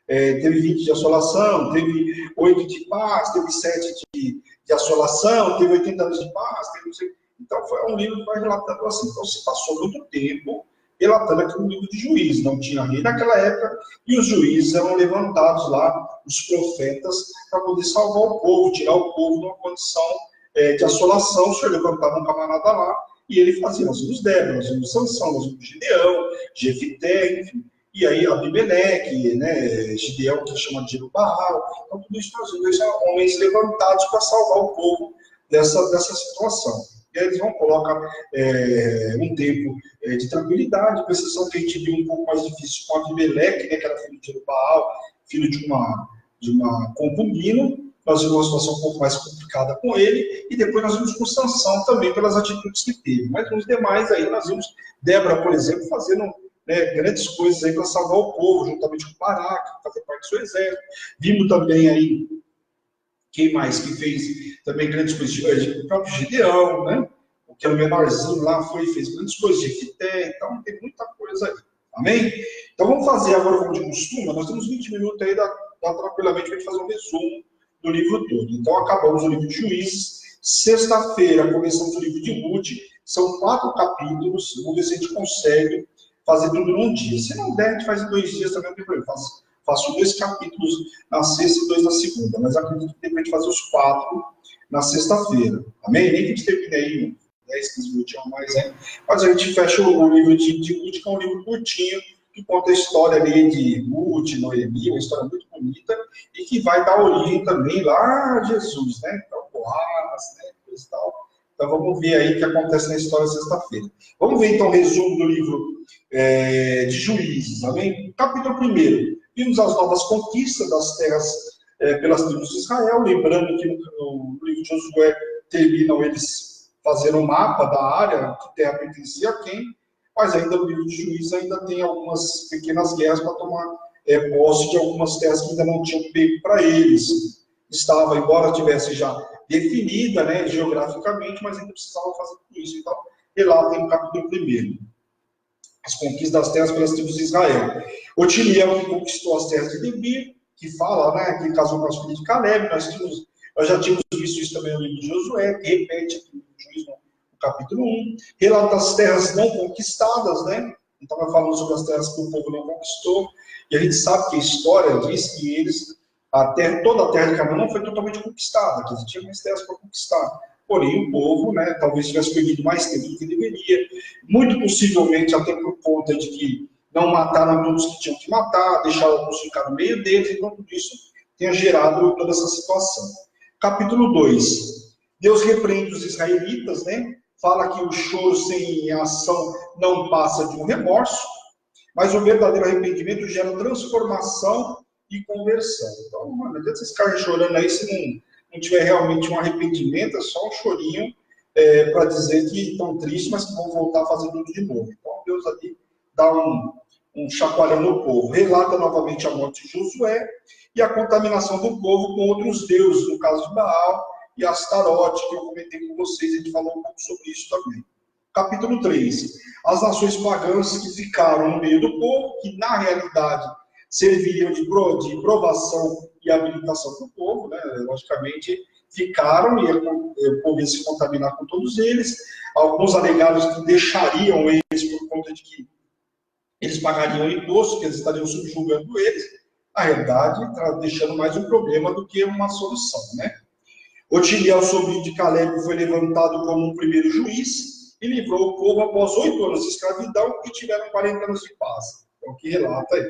teve 20 de assolação, teve 8 de paz, teve 7 de assolação, teve 80 anos de paz, teve... Então foi um livro que vai relatando assim. Então se passou muito tempo relatando aqui um livro de Juízes. Não tinha rei naquela época, e os juízes eram levantados lá, os profetas, para poder salvar o povo, tirar o povo de uma condição de assolação. O Senhor levantava um camarada lá, e ele fazia: nós vimos Débora, nós vimos Sansão, nós vimos Gideão, Jefité, enfim. E aí Abimeleque, Gideão, que chama de Jerubaal. Então tudo isso nós vimos homens levantados para salvar o povo dessa situação. E aí eles vão colocar um tempo de tranquilidade, com exceção que a gente viu um pouco mais difícil com Abimeleque, que era filho de Jerubaal, filho de uma concubina. Nós vimos uma situação um pouco mais complicada com ele, e depois nós vimos com Sansão também, pelas atitudes que teve. Mas nos demais aí nós vimos Débora, por exemplo, fazendo grandes coisas aí para salvar o povo, juntamente com Baraque, fazer parte do seu exército. Vimos também aí, quem mais que fez também grandes coisas? O próprio Gideão, né? O que era o menorzinho lá, fez grandes coisas, Jefité. Então tem muita coisa aí. Amém? Então vamos fazer agora, como de costume, nós temos 20 minutos aí, dá tranquilamente para a gente fazer um resumo do livro todo. Então, acabamos o livro de Juízes. Sexta-feira, começamos o livro de Ruth. São 4 capítulos. Vamos ver se a gente consegue fazer tudo num dia. Se não der, a gente faz em 2 dias também, não tem problema. Faço 2 capítulos na sexta e 2 na segunda. Mas acredito que tem pra gente fazer os 4 na sexta-feira. Amém? Nem que a gente termine aí 10, 15 minutinhos a mais, né? Mas a gente fecha o livro de Ruth, que é um livro curtinho, que conta a história ali de Ruth, Noemi, uma história muito bonita, e que vai dar origem também lá a Jesus, né? Então, Boaz, né? Coisa e tal. Então, vamos ver aí o que acontece na história sexta-feira. Vamos ver, então, o resumo do livro de Juízes, amém? Capítulo 1. Vimos as novas conquistas das terras pelas tribos de Israel, lembrando que no livro de Josué terminam eles fazendo um mapa da área, que terra pertencia a quem, mas ainda no livro de Juízes ainda tem algumas pequenas guerras para tomar posse de algumas terras que ainda não tinham pego para eles. Estava, embora tivesse já definida, né, geograficamente, mas ainda precisava fazer tudo isso. Então, relata no capítulo 1. As conquistas das terras pelas tribos de Israel. Otiniel, que conquistou as terras de Debir, que fala, né, que casou com as filhas de Caleb. Nós já tínhamos visto isso também no livro de Josué, que repete aqui no Juízes, no capítulo 1. Relata as terras não conquistadas, né? Então, vai falando sobre as terras que o povo não conquistou. E a gente sabe que a história diz que eles, toda a terra de Canaã não foi totalmente conquistada, que existiam mais terras para conquistar. Porém, o povo, né, talvez tivesse perdido mais tempo do que deveria. Muito possivelmente, até por conta de que não mataram todos que tinham que matar, deixaram alguns ficar no meio deles, então tudo isso tenha gerado toda essa situação. Capítulo 2. Deus repreende os israelitas, né? Fala que o choro sem ação não passa de um remorso, mas o verdadeiro arrependimento gera transformação e conversão. Então, mano, não adianta vocês ficarem chorando aí se não tiver realmente um arrependimento, é só um chorinho para dizer que estão tristes, mas que vão voltar a fazer tudo de novo. Então, Deus ali dá um chacoalhão no povo. Relata novamente a morte de Josué e a contaminação do povo com outros deuses, no caso de Baal e Astarote, que eu comentei com vocês, a gente falou um pouco sobre isso também. Capítulo 3. As nações pagãs que ficaram no meio do povo, que na realidade serviriam de provação e habilitação para o povo, né? Logicamente, ficaram e o povo ia se contaminar com todos eles. Alguns alegados que deixariam eles por conta de que eles pagariam imposto, que eles estariam subjugando eles. Na realidade, está deixando mais um problema do que uma solução, né? Otiniel, sobrinho de Caleb, foi levantado como um primeiro juiz e livrou o povo após 8 anos de escravidão e tiveram 40 anos de paz. É o que relata aí.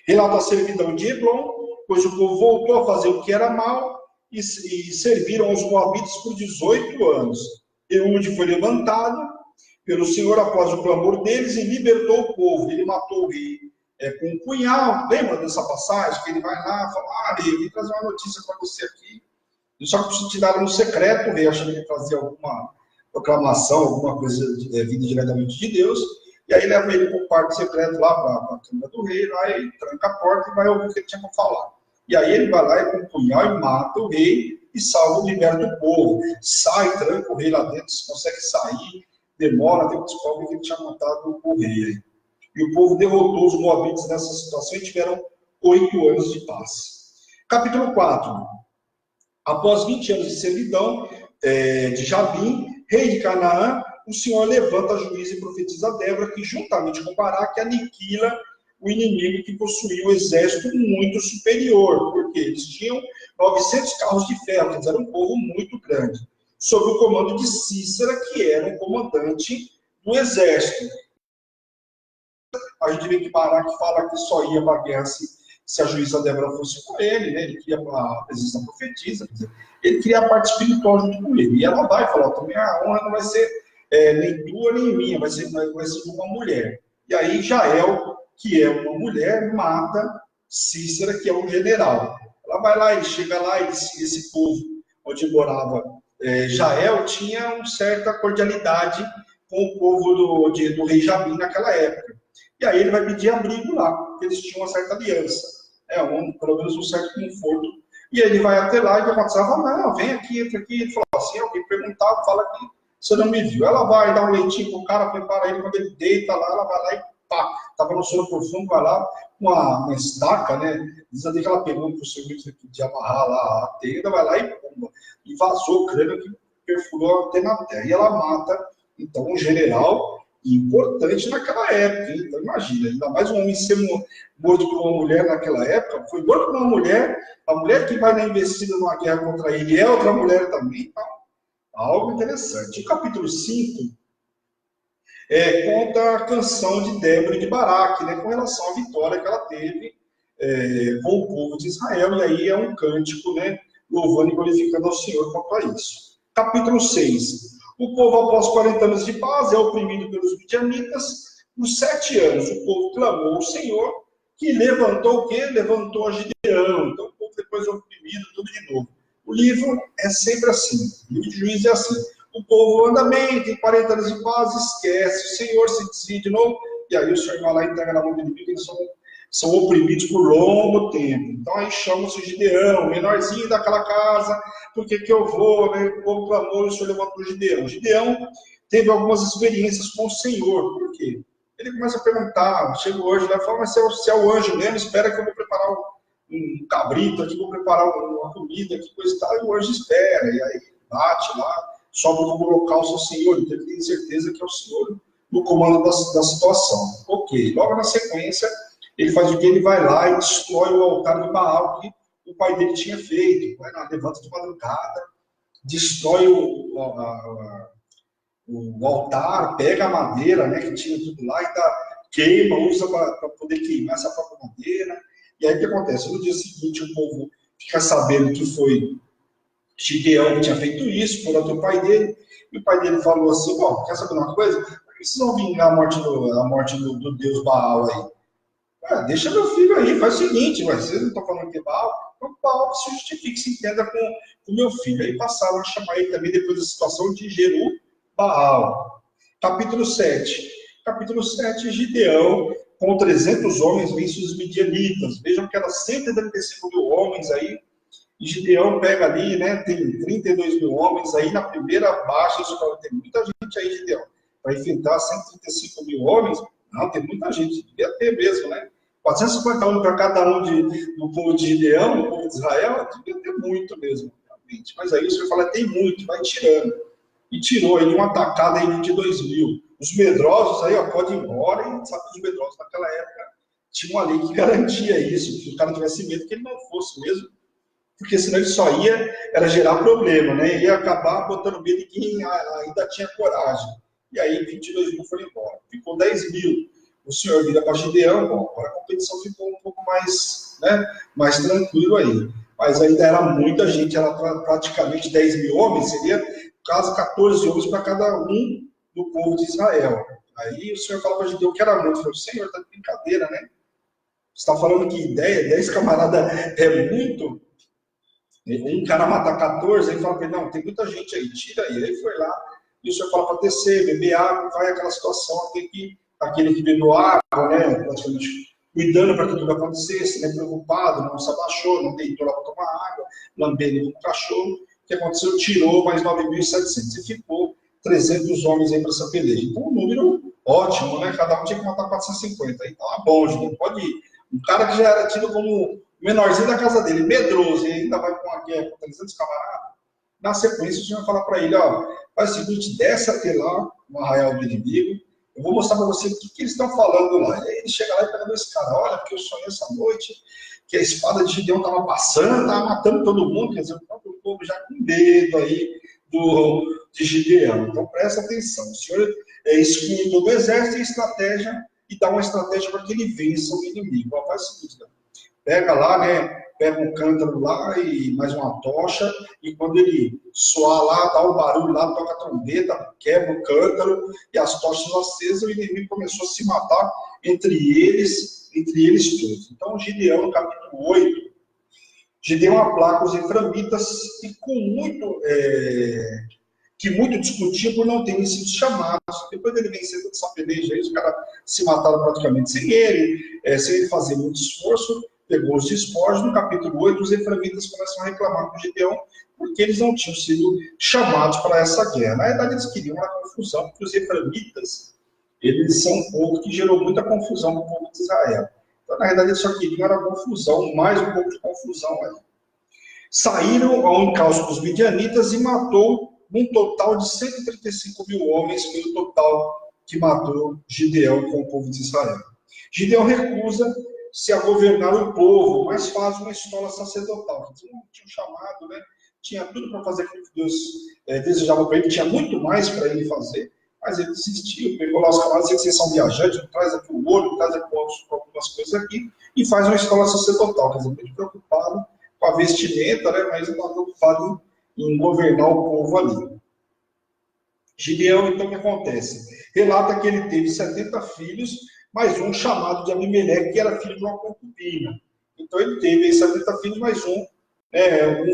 Relata a servidão de Hebron, pois o povo voltou a fazer o que era mal e serviram aos moabitas por 18 anos. Eude foi levantado pelo Senhor após o clamor deles e libertou o povo. Ele matou o rei com um punhal. Lembra dessa passagem? Que ele vai lá e fala, rei, vim trazer uma notícia para você aqui. Eu só preciso te dar um secreto, o rei achando que ele fazia alguma proclamação, alguma coisa vinda diretamente de Deus. E aí leva ele para o quarto secreto lá, para a câmara do rei, lá e tranca a porta e vai ouvir o que ele tinha para falar. E aí ele vai lá e com um punhal e mata o rei e salva, liberta o povo. Sai, tranca o rei lá dentro, consegue sair, demora, até que descobre que ele tinha matado o rei. E o povo derrotou os moabitas nessa situação e tiveram 8 anos de paz. Capítulo 4. Após 20 anos de servidão de Jabim, rei de Canaã, o Senhor levanta juiz e profetiza Débora, que juntamente com Baraque aniquila o inimigo que possuía um exército muito superior, porque eles tinham 900 carros de ferro, eles eram um povo muito grande, sob o comando de Cícera, que era o comandante do exército. A gente vê que Baraque fala que só ia para a guerra se a juíza Débora fosse com ele, né? Ele queria a presença da profetisa, ele queria a parte espiritual junto com ele. E ela vai falar, também a honra não vai ser nem tua nem minha, vai ser de uma mulher. E aí Jael, que é uma mulher, mata Cícera, que é um general. Ela vai lá, ele chega lá, e esse povo onde morava Jael tinha uma certa cordialidade com o povo do rei Jabim naquela época. E aí ele vai pedir abrigo lá, porque eles tinham uma certa aliança, pelo menos um certo conforto. E aí ele vai até lá e vai falar, não, vem aqui, entra aqui. Ele falou assim, alguém perguntava, fala que você não me viu. Ela vai dar um leitinho pro cara, prepara ele, quando ele deita lá, ela vai lá e pá, estava no sono profundo, vai lá, uma estaca, né? Diz ali que ela pegou para o serviço de amarrar lá a tenda, vai lá e pumba. E vazou o crânio que perfurou até na terra. E ela mata, então, um general importante naquela época. Hein? Então, imagina, ainda mais um homem ser morto por uma mulher naquela época, foi morto por uma mulher, a mulher que vai na investida numa guerra contra ele é outra mulher também, então, algo interessante. O capítulo 5 conta a canção de Débora e de Baraque, né, com relação à vitória que ela teve com o povo de Israel, e aí é um cântico, né, louvando e glorificando ao Senhor quanto a isso. Capítulo 6. O povo, após 40 anos de paz, é oprimido pelos midianitas. Por 7 anos, o povo clamou ao Senhor, que levantou o quê? Levantou a Gideão. Então, o povo depois é oprimido, tudo de novo. O livro é sempre assim. O livro de Juízes é assim. O povo anda bem, tem 40 anos de paz, esquece. O Senhor se decide de novo, e aí o Senhor vai lá e entrega na mão do inimigo, eles são oprimidos por longo tempo. Então aí chama-se o Gideão, menorzinho daquela casa, por que eu vou, né? O povo clamou e o Senhor levantou o Gideão. Gideão teve algumas experiências com o Senhor. Por quê? Ele começa a perguntar, chega hoje lá e fala, mas se é o anjo mesmo, espera que eu vou preparar um cabrito aqui, vou preparar uma comida, que coisa e tal, e o anjo espera, e aí bate lá, sobe no holocausto ao Senhor, então ele tem certeza que é o Senhor no comando da situação. Ok, logo na sequência, ele faz o que? Ele vai lá e destrói o altar de Baal que o pai dele tinha feito. Vai lá, levanta de madrugada, destrói o altar, pega a madeira, né, que tinha tudo lá, e queima, usa para poder queimar essa própria madeira. E aí o que acontece? No dia seguinte, o povo fica sabendo que foi Gideão que tinha feito isso, por outro pai dele, e o pai dele falou assim, bom, quer saber uma coisa? Por que vocês vão vingar a morte do Deus Baal aí? Deixa meu filho aí, faz o seguinte, vocês não estão falando que é Baal? Então Baal se justifique, se entenda com meu filho. Aí passaram a chamar ele também depois da situação de Jeru-Baal. Capítulo 7. Capítulo 7, Gideão, com 300 homens, vence os midianitas. Vejam que eram 135 mil homens aí, e Gideão pega ali, né, tem 32 mil homens aí na primeira baixa, isso fala, tem muita gente aí, Gideão, para enfrentar 135 mil homens, não, tem muita gente, devia ter mesmo, né, 450 homens para cada um do povo de Gideão, do povo de Israel, devia ter muito mesmo, realmente, mas aí o Senhor fala, tem muito, vai tirando, e tirou aí de uma atacada aí 22 mil, os medrosos aí, ó, pode ir embora, e sabe que os medrosos naquela época tinham uma lei que garantia isso, que o cara tivesse medo que ele não fosse mesmo, porque senão ele só era gerar problema, né? Ia acabar botando medo de quem ainda tinha coragem. E aí 22 mil foram embora. Ficou 10 mil. O senhor vira para Gideão, bom, agora a competição ficou um pouco mais, né, mais tranquilo aí. Mas ainda era muita gente, era praticamente 10 mil homens, seria quase 14 homens para cada um do povo de Israel. Aí o senhor fala para Gideão que era muito. Falou, senhor, tá de brincadeira, né? Você está falando que 10 camaradas é muito? Um cara mata 14, aí fala para ele, não, tem muita gente aí, tira aí. Aí foi lá, e o senhor fala para descer, beber água, vai aquela situação, tem que, aquele que bebeu água, né, praticamente cuidando para que tudo acontecesse, né, preocupado, não se abaixou, não deitou lá para tomar água, lambendo como cachorro. O que aconteceu? Tirou mais 9.700 e ficou 300 homens aí para essa peleja. Então, um número ótimo, né, cada um tinha que matar 450. Então, é bom, gente, pode ir. Um cara que já era tido como menorzinho da casa dele, medroso, e ainda vai com uma guerra com 300 camaradas, na sequência o senhor vai falar para ele, ó, faz o seguinte, desce até lá, no arraial do inimigo, eu vou mostrar para você o que eles estão falando lá. E aí ele chega lá e pega esse cara, olha, porque eu sonhei essa noite, que a espada de Gideão estava passando, estava matando todo mundo, quer dizer, o povo já com medo aí de Gideão. Então presta atenção, o senhor exclui todo o exército e estratégia, e dá uma estratégia para que ele vença o inimigo. Ó, faz o seguinte, pega lá, né? Pega um cântaro lá e mais uma tocha, e quando ele soar lá, dá o barulho lá, toca a trombeta, quebra o cântaro, e as tochas acesas, o inimigo começou a se matar entre eles todos. Então, Gideão, no capítulo 8, Gideão aplaca os eframitas, e com muito discutia por não terem sido chamados. Depois dele vencer toda essa peleja aí, os caras se mataram praticamente sem ele fazer muito esforço, pegou os despojos. No capítulo 8, os eframitas começam a reclamar com Gideão, porque eles não tinham sido chamados para essa guerra. Na verdade, eles queriam uma confusão, porque os eframitas, eles são um povo que gerou muita confusão com o povo de Israel. Então, na verdade, eles só queriam era confusão, mais um pouco de confusão aí. Saíram ao encalço dos midianitas e matou um total de 135 mil homens, pelo total que matou Gideão com o povo de Israel. Gideão recusa-se a governar o povo, mas faz uma escola sacerdotal. Eles não tinham chamado, né? Tinha tudo para fazer aquilo que Deus desejava para ele, tinha muito mais para ele fazer, mas ele desistiu, pegou lá os camaradas, que vocês são viajantes, traz aqui o ouro, traz aqui algumas coisas aqui, e faz uma escola sacerdotal, quer dizer, muito preocupado com a vestimenta, né? Mas não está preocupado em governar o povo ali. Gideão, então, o que acontece? Relata que ele teve 70 filhos, mais um chamado de Abimeleque, que era filho de uma concubina. Então, ele teve 70 filhos, mais um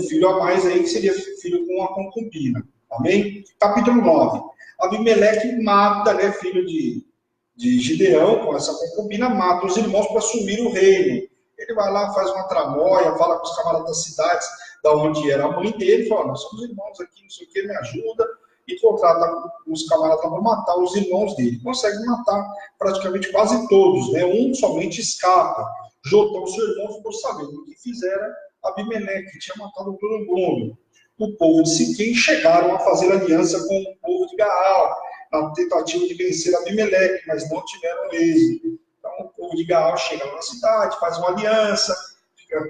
filho a mais aí, que seria filho com uma concubina. Amém? Capítulo 9. Abimeleque mata, né, filho de Gideão, com essa concubina, mata os irmãos para assumir o reino. Ele vai lá, faz uma tramóia, fala com os camaradas das cidades, da onde era a mãe dele, fala, nós somos irmãos aqui, não sei o que, me ajuda, e contrata os camaradas para matar os irmãos dele. Consegue matar praticamente quase todos, né? Um somente escapa. Jotão, seu irmão, ficou sabendo o que fizeram Abimeleque, que tinha matado todo mundo. O povo de Siquém chegaram a fazer aliança com o povo de Gaal, na tentativa de vencer Abimeleque, mas não tiveram êxito. Então, o povo de Gaal chega na cidade, faz uma aliança,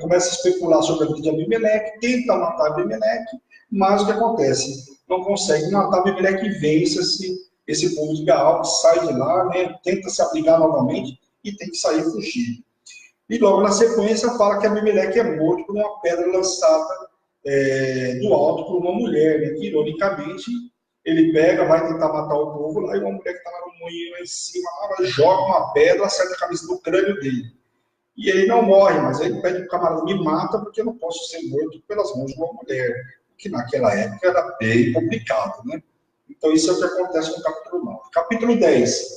começa a especular sobre a vida de Abimeleque, tenta matar Abimeleque, mas o que acontece? Não consegue matar Abimeleque e vence esse povo de Gaal, sai de lá, né, tenta se abrigar novamente e tem que sair fugido. E logo na sequência fala que Abimeleque é morto por uma pedra lançada do alto por uma mulher, né, que ironicamente ele pega, vai tentar matar o povo lá, e uma mulher que está lá no moinho lá em cima, ela joga uma pedra, acerta a cabeça do crânio dele. E ele não morre, mas aí ele pede para o camarada, me mata, porque eu não posso ser morto pelas mãos de uma mulher, que naquela época era bem complicado, né? Então isso é o que acontece no capítulo 9. Capítulo 10.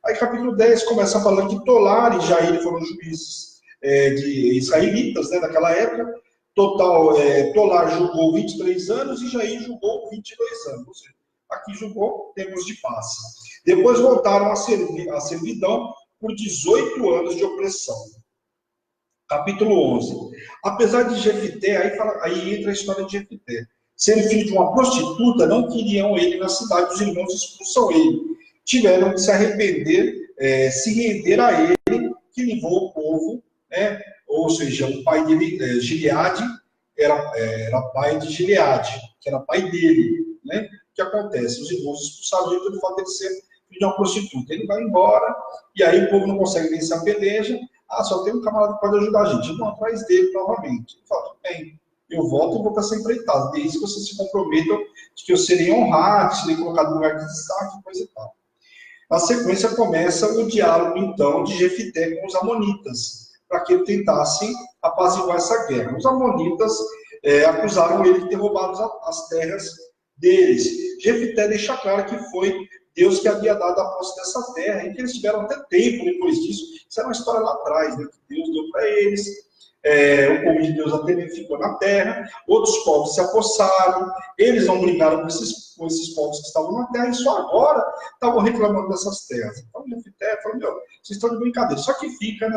Aí capítulo 10 começa falando que Tolar e Jair foram juízes de israelitas, né, naquela época. Tolar julgou 23 anos e Jair julgou 22 anos. Ou seja, aqui julgou tempos de paz. Depois voltaram a servidão por 18 anos de opressão. Capítulo 11. Apesar de Jefité, aí entra a história de Jefité. Sendo filho de uma prostituta, não queriam ele na cidade, os irmãos expulsam ele. Tiveram que se arrepender, se render a ele, que levou o povo, né? Ou seja, o pai dele, Gileade, era pai de Gileade, que era pai dele, né? O que acontece? Os irmãos expulsaram ele pelo fato de ele ser filho de uma prostituta. Ele vai embora, e aí o povo não consegue vencer a peleja. Só tem um camarada que pode ajudar a gente. Vão atrás dele novamente. Ele fala, bem, eu volto e vou para essa empreitada. Desde que vocês se comprometam de que eu serei honrado, serei colocado no lugar de destaque, coisa e tal. Na sequência começa o diálogo, então, de Jefité com os amonitas, para que ele tentasse apaziguar essa guerra. Os amonitas acusaram ele de ter roubado as terras deles. Jefité deixa claro que foi Deus que havia dado a posse dessa terra, e que eles tiveram até tempo depois disso. Isso era uma história lá atrás, né, que Deus deu para eles. O povo de Deus até ficou na terra, outros povos se apossaram, eles não brigaram com esses povos que estavam na terra, e só agora estavam reclamando dessas terras. Então, Jefité falou, vocês estão de brincadeira. Só que fica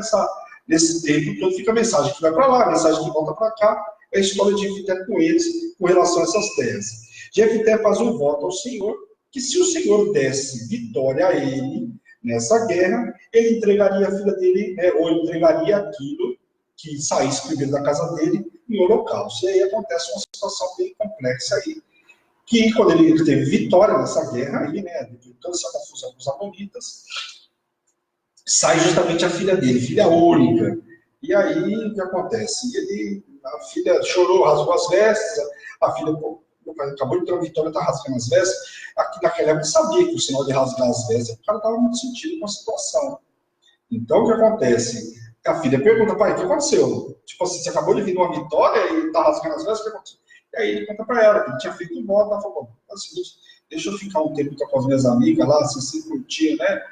nesse tempo todo, fica a mensagem que vai para lá, a mensagem que volta para cá, é a história de Jefité com eles, com relação a essas terras. Jefité faz um voto ao Senhor, que se o Senhor desse vitória a ele nessa guerra, ele entregaria a filha dele, né, ou ele entregaria aquilo que saísse primeiro da casa dele em holocausto. E aí acontece uma situação bem complexa aí, que quando ele teve vitória nessa guerra aí, né, de toda essa confusão com os amonitas, sai justamente a filha dele, filha única. E aí o que acontece? A filha chorou, rasgou as vestes, a filha acabou de ter uma vitória, está rasgando as vestes. Aqui naquela época sabia que o sinal de rasgar as vestes, o cara estava muito sentido com a situação. Então o que acontece? A filha pergunta, pai, o que aconteceu? Tipo assim, você acabou de vir uma vitória e está rasgando as vestes, o que aconteceu? E aí ele conta para ela que ele tinha feito um voto, ela falou, é o seguinte, deixa eu ficar um tempo com as minhas amigas lá, se curtir, né?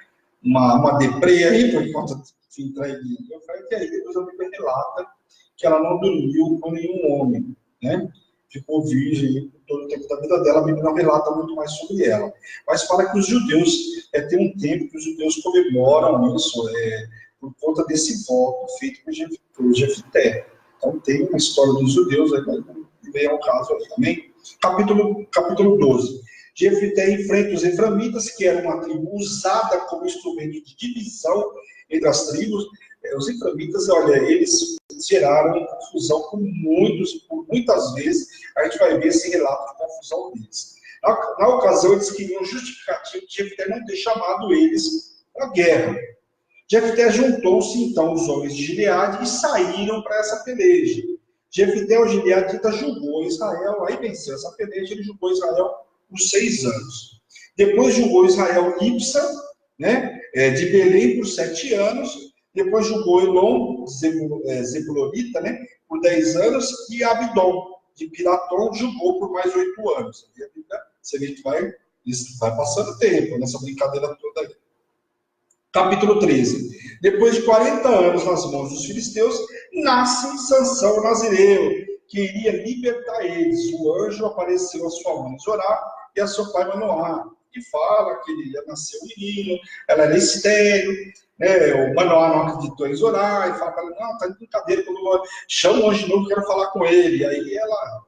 Uma deprê aí, por enquanto de entrar em mim. Eu falei que aí depois a Bíblia relata que ela não dormiu com nenhum homem, né? ficou virgem por todo o tempo da vida dela. A Bíblia não relata muito mais sobre ela. Mas fala que os judeus, tem um tempo que os judeus comemoram isso, por conta desse voto feito por Jefité. Então tem uma história dos judeus, aí não vem ao caso aí, amém? Capítulo 12. Jefité enfrenta os eframitas, que era uma tribo usada como instrumento de divisão entre as tribos. Os eframitas, olha, eles geraram confusão por muitas vezes. A gente vai ver esse relato de confusão deles. Na ocasião, eles queriam justificativo de Jefité não ter chamado eles para a guerra. Jefité juntou-se então os homens de Gileade e saíram para essa peleja. Jefité, o gileadita, julgou Israel, aí venceu essa peleja, ele julgou Israel por 6 anos. Depois julgou Israel Ibsa, né, de Belém por 7 anos. Depois julgou Elon, Zebulonita, né, por 10 anos. E Abdon, de Piratom, julgou por mais 8 anos. Você vê que vai passando tempo nessa brincadeira toda aí. Capítulo 13. Depois de 40 anos nas mãos dos filisteus, nasce Sansão nazireu, que iria libertar eles. O anjo apareceu a sua mãe Zorá e a seu pai Manoá, e fala que ele ia nascer um menino, ela era estéril, né? O Manoá não acreditou em Zorá, e fala para ela, não, tá de brincadeira, quando eu chamo o anjo de novo, quero falar com ele. E aí ela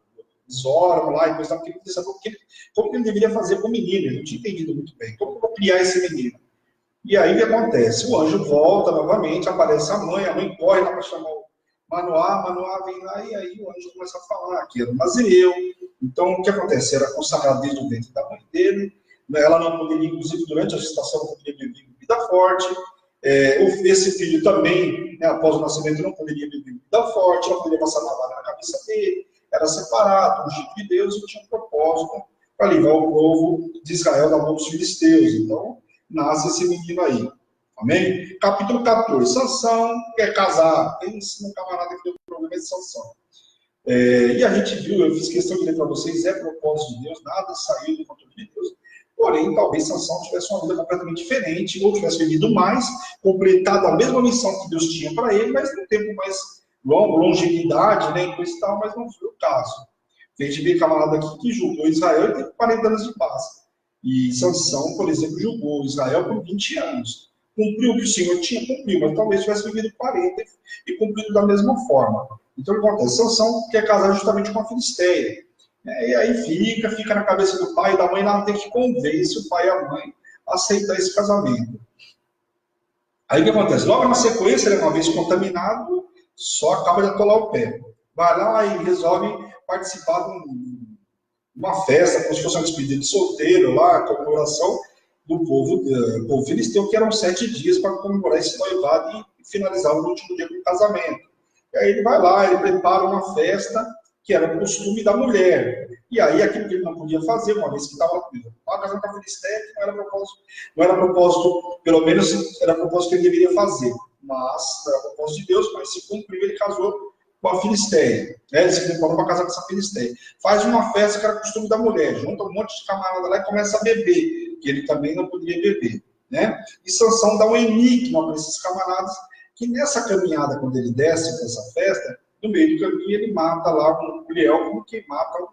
Zora lá, e depois ela queria saber como que ele deveria fazer com o menino, ele não tinha entendido muito bem, como que eu vou criar esse menino. E aí o que acontece? O anjo volta novamente, aparece a mãe corre lá para chamar o Manoá vem lá, e aí o anjo começa a falar que era um nazireu. Então o que acontece? Era consagrado desde o ventre da mãe dele, ela não poderia, inclusive durante a gestação, não poderia beber bebida forte. Esse filho também, né, após o nascimento, não poderia beber bebida forte, não poderia passar navalha na cabeça dele, era separado, ungido de Deus, e tinha um propósito para livrar o povo de Israel da mão dos filisteus. Então, nasce esse menino aí. Amém? Capítulo 14. Sansão quer casar. Pense no camarada que deu problema de Sansão. E a gente viu, eu fiz questão de ler para vocês, propósito de Deus, nada saiu do controle de Deus. Porém, talvez Sansão tivesse uma vida completamente diferente, ou tivesse vivido mais, completado a mesma missão que Deus tinha para ele, mas num tempo mais longo, longevidade, né, e coisa e tal, mas não foi o caso. A gente vê camarada aqui que julgou Israel e teve 40 anos de paz. E Sansão, por exemplo, julgou Israel por 20 anos. Cumpriu o que o Senhor tinha, cumprido, mas talvez tivesse vivido 40 e cumprido da mesma forma. Então, o que acontece? Sansão quer casar justamente com a Filisteia. E aí fica na cabeça do pai e da mãe, ela tem que convencer o pai e a mãe a aceitar esse casamento. Aí o que acontece? Logo na sequência, ele, uma vez contaminado, só acaba de atolar o pé. Vai lá e resolve participar de uma festa, como se fosse uma despedida de solteiro lá, comemoração do povo filisteu, que eram 7 dias para comemorar esse noivado e finalizar o último dia do casamento. E aí ele vai lá, ele prepara uma festa, que era o costume da mulher. E aí aquilo que ele não podia fazer, uma vez que estava casando com a Filisteia, que não era propósito, pelo menos era propósito que ele deveria fazer. Mas era propósito de Deus, mas se cumpriu, ele casou com a Filisteia. Ele se preparou para casar com essa Filisteia. Faz uma festa que era costume da mulher, junta um monte de camarada lá e começa a beber, que ele também não poderia beber. Né? E Sansão dá um enigma para esses camaradas, que nessa caminhada, quando ele desce para essa festa, no meio do caminho ele mata lá um leão, como que mata,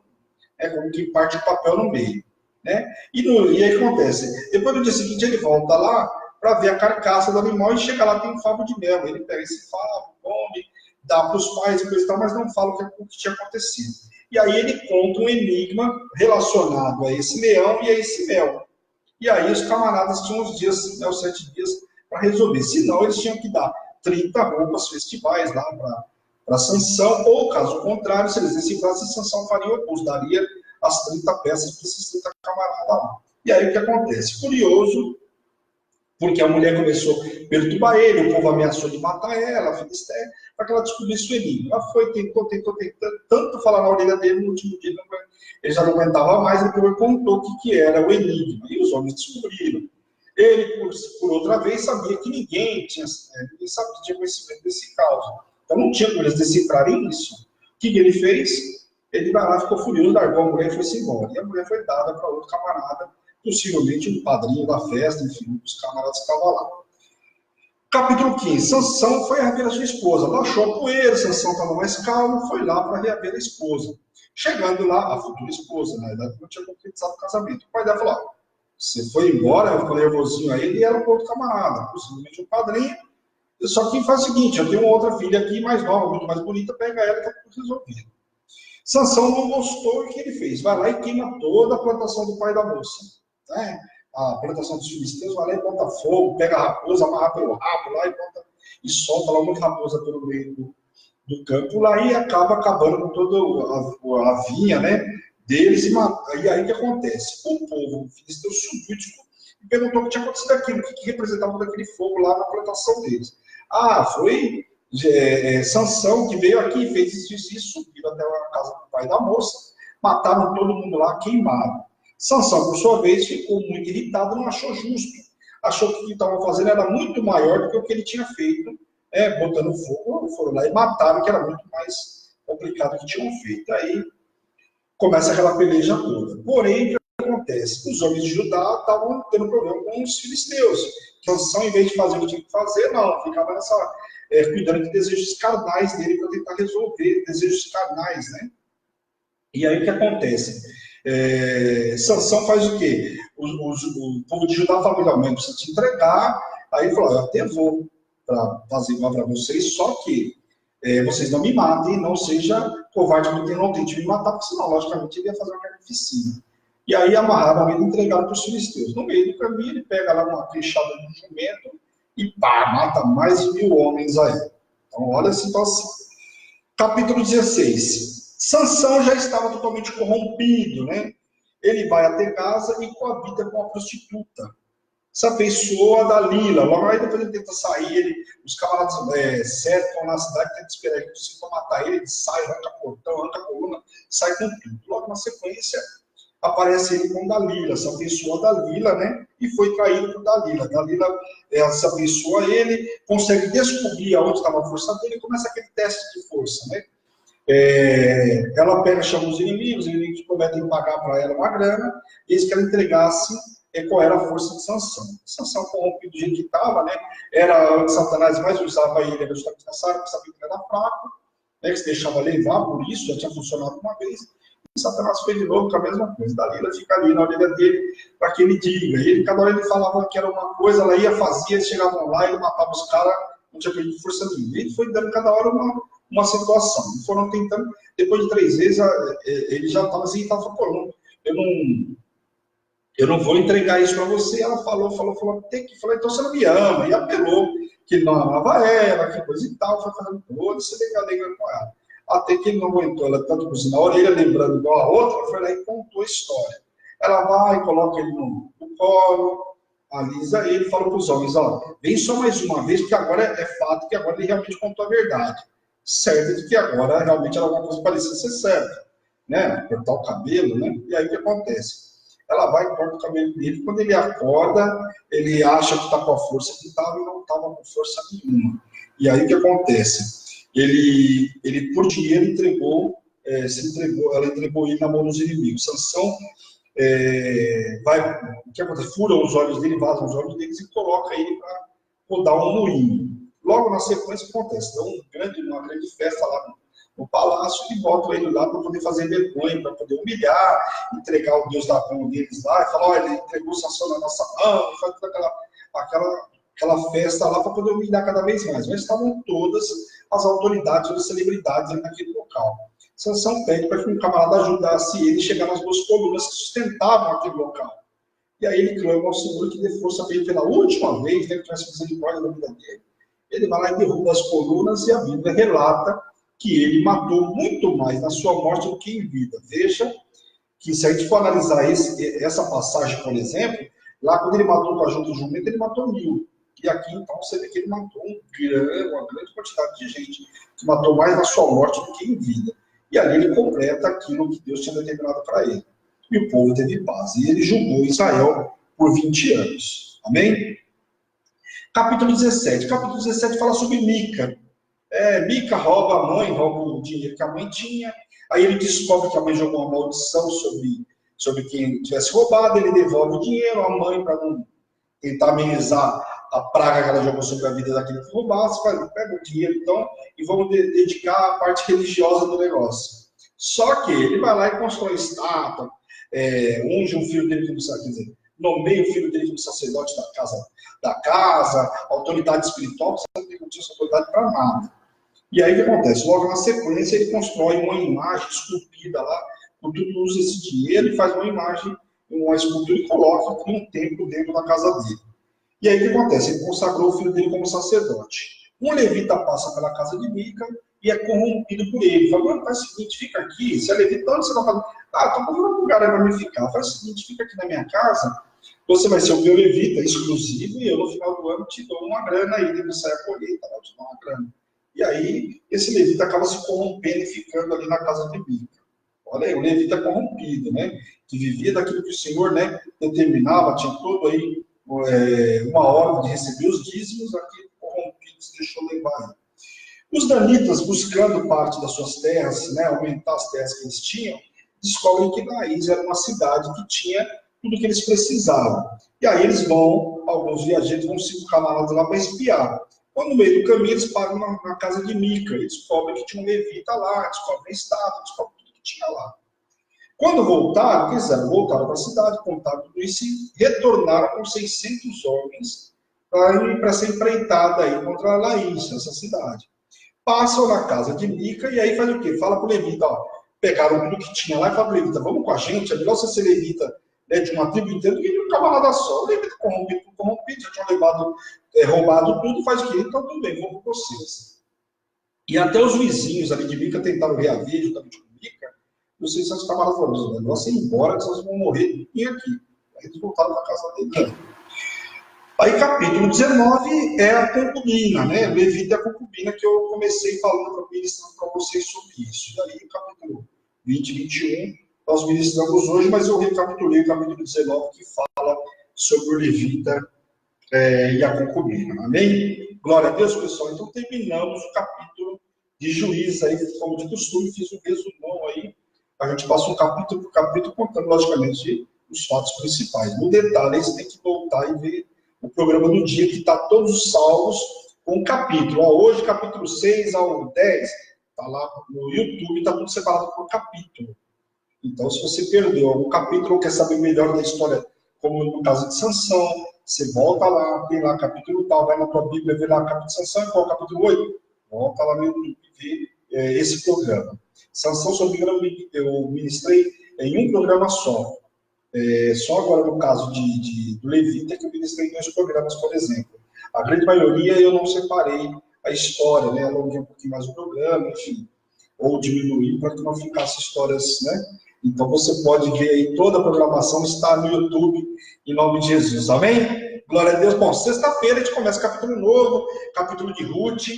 como que parte o papel no meio. Né? E aí acontece, depois no dia seguinte ele volta lá para ver a carcaça do animal e chega lá, tem um favo de mel. Ele pega esse favo, come, dá para os pais e coisa e tal, mas não fala o que tinha acontecido. E aí ele conta um enigma relacionado a esse leão e a esse mel. E aí os camaradas tinham os dias, os 7 dias, para resolver. Senão eles tinham que dar 30 roupas festivais lá para Sansão, ou caso contrário, se eles decifrassem, Sansão faria o oposto, daria as 30 peças para esses 30 camaradas lá. E aí o que acontece? Curioso, porque a mulher começou a perturbar ele, o povo ameaçou de matar ela, a Filisteia, para que ela descobrisse o enigma. Ela foi, tentou, tanto falar na orelha dele, no último dia ele já não aguentava mais, então ele contou o que era o enigma, e os homens descobriram. Ele, por outra vez, sabia que ninguém sabia, tinha conhecimento desse caso. Então não tinha como eles decifrarem isso. O que ele fez? Ele vai lá, ficou furioso, largou a mulher e foi-se embora. E a mulher foi dada para outro camarada, possivelmente um padrinho da festa, enfim, os camaradas que estavam lá. Capítulo 15. Sansão foi reaver a sua esposa. Baixou a poeira, Sansão estava mais calmo, foi lá para reaver a esposa. Chegando lá, a futura esposa, na verdade, não tinha concretizado o casamento. O pai dela falou: você foi embora, eu falei nervosinho a ele, e era um outro camarada, possivelmente um padrinho. Só que faz o seguinte: eu tenho uma outra filha aqui, mais nova, muito mais bonita, pega ela que tá tudo resolvido. Sansão não gostou do que ele fez. Vai lá e queima toda a plantação do pai da moça. Né? A plantação dos filisteus, vai lá e bota fogo, pega a raposa, amarra pelo rabo lá e solta lá uma raposa pelo meio do campo lá e acaba acabando com toda a vinha, né, deles. E aí o que acontece? O povo filisteu subiu e perguntou o que tinha acontecido aquilo, o que representava daquele fogo lá na plantação deles. Ah, foi Sansão que veio aqui, fez isso, subiu até a casa do pai da moça, mataram todo mundo lá, queimaram. Sansão, por sua vez, ficou muito irritado, não achou justo. Achou que o que estavam fazendo era muito maior do que o que ele tinha feito, botando fogo, foram lá e mataram, que era muito mais complicado do que tinham feito. Aí começa aquela peleja toda. Porém, o que acontece? Os homens de Judá estavam tendo problema com os filisteus. Sansão, em vez de fazer o que tinha que fazer, não, ficava cuidando de desejos carnais dele para tentar resolver desejos carnais, né? E aí o que acontece? Sansão faz o quê? O povo de Judá fala: melhor, mesmo precisa te entregar. Aí ele falou: eu até vou para fazer igual para vocês, só que vocês não me matem, não seja covarde, porque não tente me matar, porque senão, logicamente, ele ia fazer uma carnificina. E aí amarraram ele e entregaram para os filisteus. No meio do caminho, ele pega lá uma queixada de um jumento e pá, mata mais de 1000 homens aí. Então, olha a situação. Capítulo 16. Sansão já estava totalmente corrompido, né? Ele vai até casa e coabita com a prostituta. Se afeiçoou a Dalila. Logo aí depois ele tenta sair, os camaradas cercam na cidade, tentam esperar ele conseguir matar ele sai, arranca portão, arranca coluna, sai com tudo. Logo na sequência, aparece ele com Dalila, se afeiçoou a Dalila, né? E foi traído por Dalila. Dalila se afeiçoou a ele, consegue descobrir aonde estava a força dele e começa aquele teste de força, né? Ela pega, chama os inimigos prometem pagar para ela uma grana, e eles querem entregasse qual era a força de Sansão. Sansão, corrompido do jeito que estava, né? Era onde Satanás mais usava ele, era justamente nessa área, porque sabia que era fraco, né? Que se deixava levar por isso, já tinha funcionado uma vez. E Satanás fez de novo com a mesma coisa. Dalila fica ali na orelha dele para que ele diga. E ele, cada hora ele falava que era uma coisa, ela ia, fazia, eles chegavam lá, ele matava os caras, não tinha perdido força nenhuma. Ele foi dando cada hora uma situação. E foram tentando, depois de 3 vezes, ele já estava assim, estava falando: eu não vou entregar isso para você. Ela falou, tem que falar, então você não me ama. E apelou que ele não amava ela, que coisa e tal, foi fazendo toda essa lenga com ela. Até que ele não aguentou, ela tanto cozinhar a orelha, lembrando igual a outra, ela foi lá e contou a história. Ela vai, coloca ele no colo, alisa ele, fala para os homens: ó, vem só mais uma vez, porque agora é fato que agora ele realmente contou a verdade. Certo de que agora realmente era alguma coisa parecida ser certa, né? Cortar o cabelo, né? E aí o que acontece? Ela vai e corta o cabelo dele. Quando ele acorda, ele acha que está com a força que estava e não estava com força nenhuma. E aí o que acontece? Ele por dinheiro ela entregou ele na mão dos inimigos. Sansão o que acontece? Fura os olhos dele, vaza os olhos deles e coloca ele para rodar um moinho. Logo na sequência, o que acontece? Dá uma grande festa lá no palácio e botam ele lá para poder fazer vergonha, para poder humilhar, entregar o Deus da mão deles lá e falar: olha, ele entregou o Sansão na nossa mão, e faz toda aquela festa lá para poder humilhar cada vez mais. Mas estavam todas as autoridades, as celebridades ali naquele local. Sansão pede para que um camarada ajudasse ele a chegar nas 2 colunas que sustentavam aquele local. E aí ele clama ao Senhor que dê força para ele pela última vez, né, que tivesse misericórdia da vida dele. Ele vai lá e derruba as colunas e a Bíblia relata que ele matou muito mais na sua morte do que em vida. Veja que se a gente for analisar essa passagem, por exemplo, lá quando ele matou com a junta do jumento, ele matou 1000. E aqui, então, você vê que ele matou uma grande quantidade de gente, que matou mais na sua morte do que em vida. E ali ele completa aquilo que Deus tinha determinado para ele. E o povo teve paz. E ele julgou Israel por 20 anos. Amém? Capítulo 17. Capítulo 17 fala sobre Mica. Mica rouba a mãe, rouba o dinheiro que a mãe tinha. Aí ele descobre que a mãe jogou uma maldição sobre quem tivesse roubado. Ele devolve o dinheiro à mãe para não tentar amenizar a praga que ela jogou sobre a vida daquele que roubasse, pega o dinheiro então e vamos dedicar a parte religiosa do negócio. Só que ele vai lá e constrói estátua, unge um filho dele como sacerdote, quer dizer, nomeia o filho dele como sacerdote da casa, autoridade espiritual, você não tem como ter essa autoridade para nada. E aí o que acontece? Logo na sequência ele constrói uma imagem esculpida lá, o tudo usa esse dinheiro e faz uma imagem, uma escultura e coloca um templo dentro da casa dele. E aí o que acontece? Ele consagrou o filho dele como sacerdote. Um levita passa pela casa de Mica e é corrompido por ele. Fala, mano, faz o seguinte, fica aqui. Se é levita, onde você vai fazer? Estou procurando um lugar para me ficar. Faz o seguinte, fica aqui na minha casa, você vai ser o meu levita exclusivo e eu no final do ano te dou uma grana aí, depois sai a colheita, eu te dou uma grana. E aí esse levita acaba se corrompendo e ficando ali na casa de Mica. Olha aí, o levita corrompido, né? Que vivia daquilo que o Senhor, né, determinava, tinha todo aí uma ordem de receber os dízimos, aquele corrompido se deixou levar. Os danitas, buscando parte das suas terras, né, aumentar as terras que eles tinham, descobrem que Naís era uma cidade que tinha tudo que eles precisavam. E aí eles vão, alguns viajantes vão 5 camaradas lá para espiar. Quando no meio do caminho eles param na casa de Mica, e descobrem que tinha um levita lá, descobrem a estátua, descobrem tudo que tinha lá. Quando voltaram, quiseram voltar para a cidade, contaram tudo isso e retornaram com 600 homens para ser empreitada aí contra Laís, essa cidade. Passam na casa de Mica e aí faz o quê? Fala para o levita, ó, pegaram tudo que tinha lá e fala para o levita, vamos com a gente, é melhor você ser levita, né, de uma tribo inteira do que de um camarada só. O levita corrompido, já tinha roubado tudo, faz o quê? Então tudo bem, vamos com vocês. E até os vizinhos ali de Mica tentaram reaver juntamente com Mica. Não sei se os camaradas falaram, nós ir embora, que vocês vão morrer e aqui. Aí eles voltaram para a casa dele. Aí capítulo 19 é a concubina, né? Levita é a concubina que eu comecei falando, ministrando para vocês sobre isso. E aí capítulo 20 e 21 nós ministramos hoje, mas eu recapitulei o capítulo 19 que fala sobre o levita e a concubina. Amém? Glória a Deus, pessoal. Então terminamos o capítulo de Juízes aí, como de costume, fiz um resumão aí. A gente passa um capítulo por capítulo, contando, logicamente, os fatos principais. No detalhe, você tem que voltar e ver o programa do dia, que está todos os salmos com um capítulo. Hoje, capítulo 6 ao 10, está lá no YouTube, está tudo separado por capítulo. Então, se você perdeu algum capítulo ou quer saber melhor da história, como no caso de Sansão, você volta lá, tem lá capítulo tal, vai na tua Bíblia, vê lá o capítulo de Sansão, qual capítulo 8? Volta lá no YouTube e vê esse programa. Sansão, se eu não me engano, eu ministrei em um programa só. Só agora no caso do Levita que eu ministrei em 2 programas, por exemplo. A grande maioria eu não separei a história, né? Alonguei um pouquinho mais o programa, enfim. Ou diminuir para que não ficasse histórias, né? Então você pode ver aí, toda a programação está no YouTube, em nome de Jesus. Amém? Glória a Deus. Bom, sexta-feira a gente começa capítulo novo, capítulo de Ruth.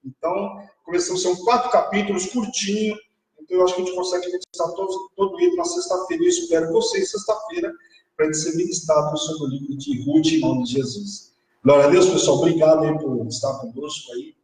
Então, são 4 capítulos curtinhos. Então, eu acho que a gente consegue ministrar todo ele na sexta-feira. Eu espero vocês sexta-feira para a gente ser ministrado sobre o livro de Ruth, em nome de Jesus. Glória a Deus, pessoal. Obrigado aí por estar conosco aí.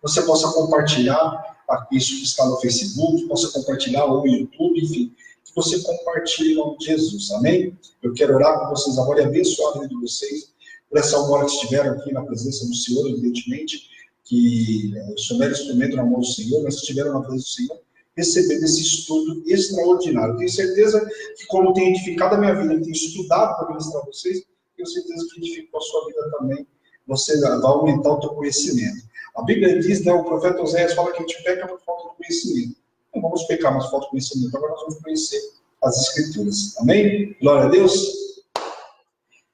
Você possa compartilhar isso que está no Facebook, possa compartilhar no YouTube, enfim, que você compartilhe em nome de Jesus. Amém? Eu quero orar com vocês agora e abençoar a vida de vocês por essa hora que estiveram aqui na presença do Senhor, evidentemente, que souberam instrumento na mão do Senhor, mas estiveram na presença do Senhor, recebendo esse estudo extraordinário. Tenho certeza que, como tem edificado a minha vida, tenho estudado para ministrar vocês, tenho certeza que edificou a sua vida também. Você vai aumentar o teu conhecimento. A Bíblia diz, né, o profeta Oséias fala que a gente peca por falta de conhecimento. Não vamos pecar, mas falta de conhecimento. Agora nós vamos conhecer as Escrituras. Amém? Glória a Deus.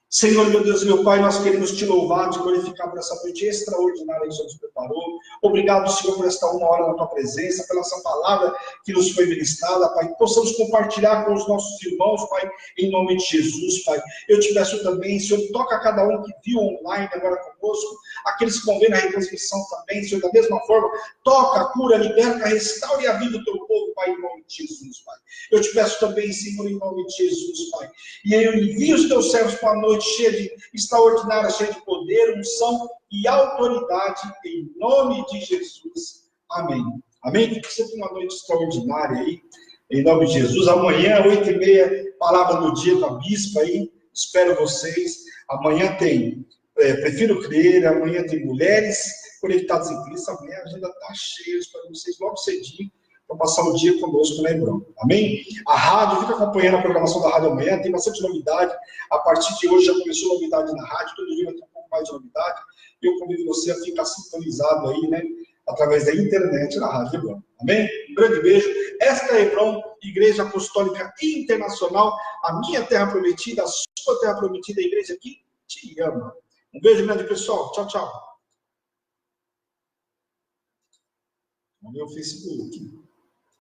Senhor, meu Deus e meu Pai, nós queremos te louvar, te glorificar por essa noite extraordinária que o Senhor nos preparou. Obrigado, Senhor, por esta 1 hora na tua presença, pela essa palavra que nos foi ministrada, Pai. Que possamos compartilhar com os nossos irmãos, Pai, em nome de Jesus, Pai. Eu te peço também, Senhor, toca cada um que viu online agora conosco, aqueles que vão ver na retransmissão também, Senhor, da mesma forma, toca, cura, liberta, restaure a vida do teu povo, Pai, em nome de Jesus, Pai. Eu te peço também, Senhor, em nome de Jesus, Pai. E eu envio os teus servos para a noite cheia de extraordinária, cheia de poder, unção e autoridade, em nome de Jesus. Amém. Amém? Que você tenha uma noite extraordinária aí, em nome de Jesus. Amanhã, 8h30, palavra do dia com a bispa aí. Espero vocês. Amanhã tem Prefiro Crer, amanhã tem Mulheres Conectadas em Cristo, amanhã a agenda está cheia, espero vocês logo cedinho para passar o dia conosco na Hebron. Amém? A rádio, fica acompanhando a programação da rádio amanhã, tem bastante novidade. A partir de hoje já começou novidade na rádio, todo dia vai ter um pouco mais de novidade. Eu convido você a ficar sintonizado aí, né? Através da internet na Rádio Hebron. Amém? Um grande beijo. Esta é a Hebron, Igreja Apostólica Internacional, a minha terra prometida, a sua terra prometida, a igreja que te ama. Um beijo grande, pessoal. Tchau, tchau. No meu Facebook.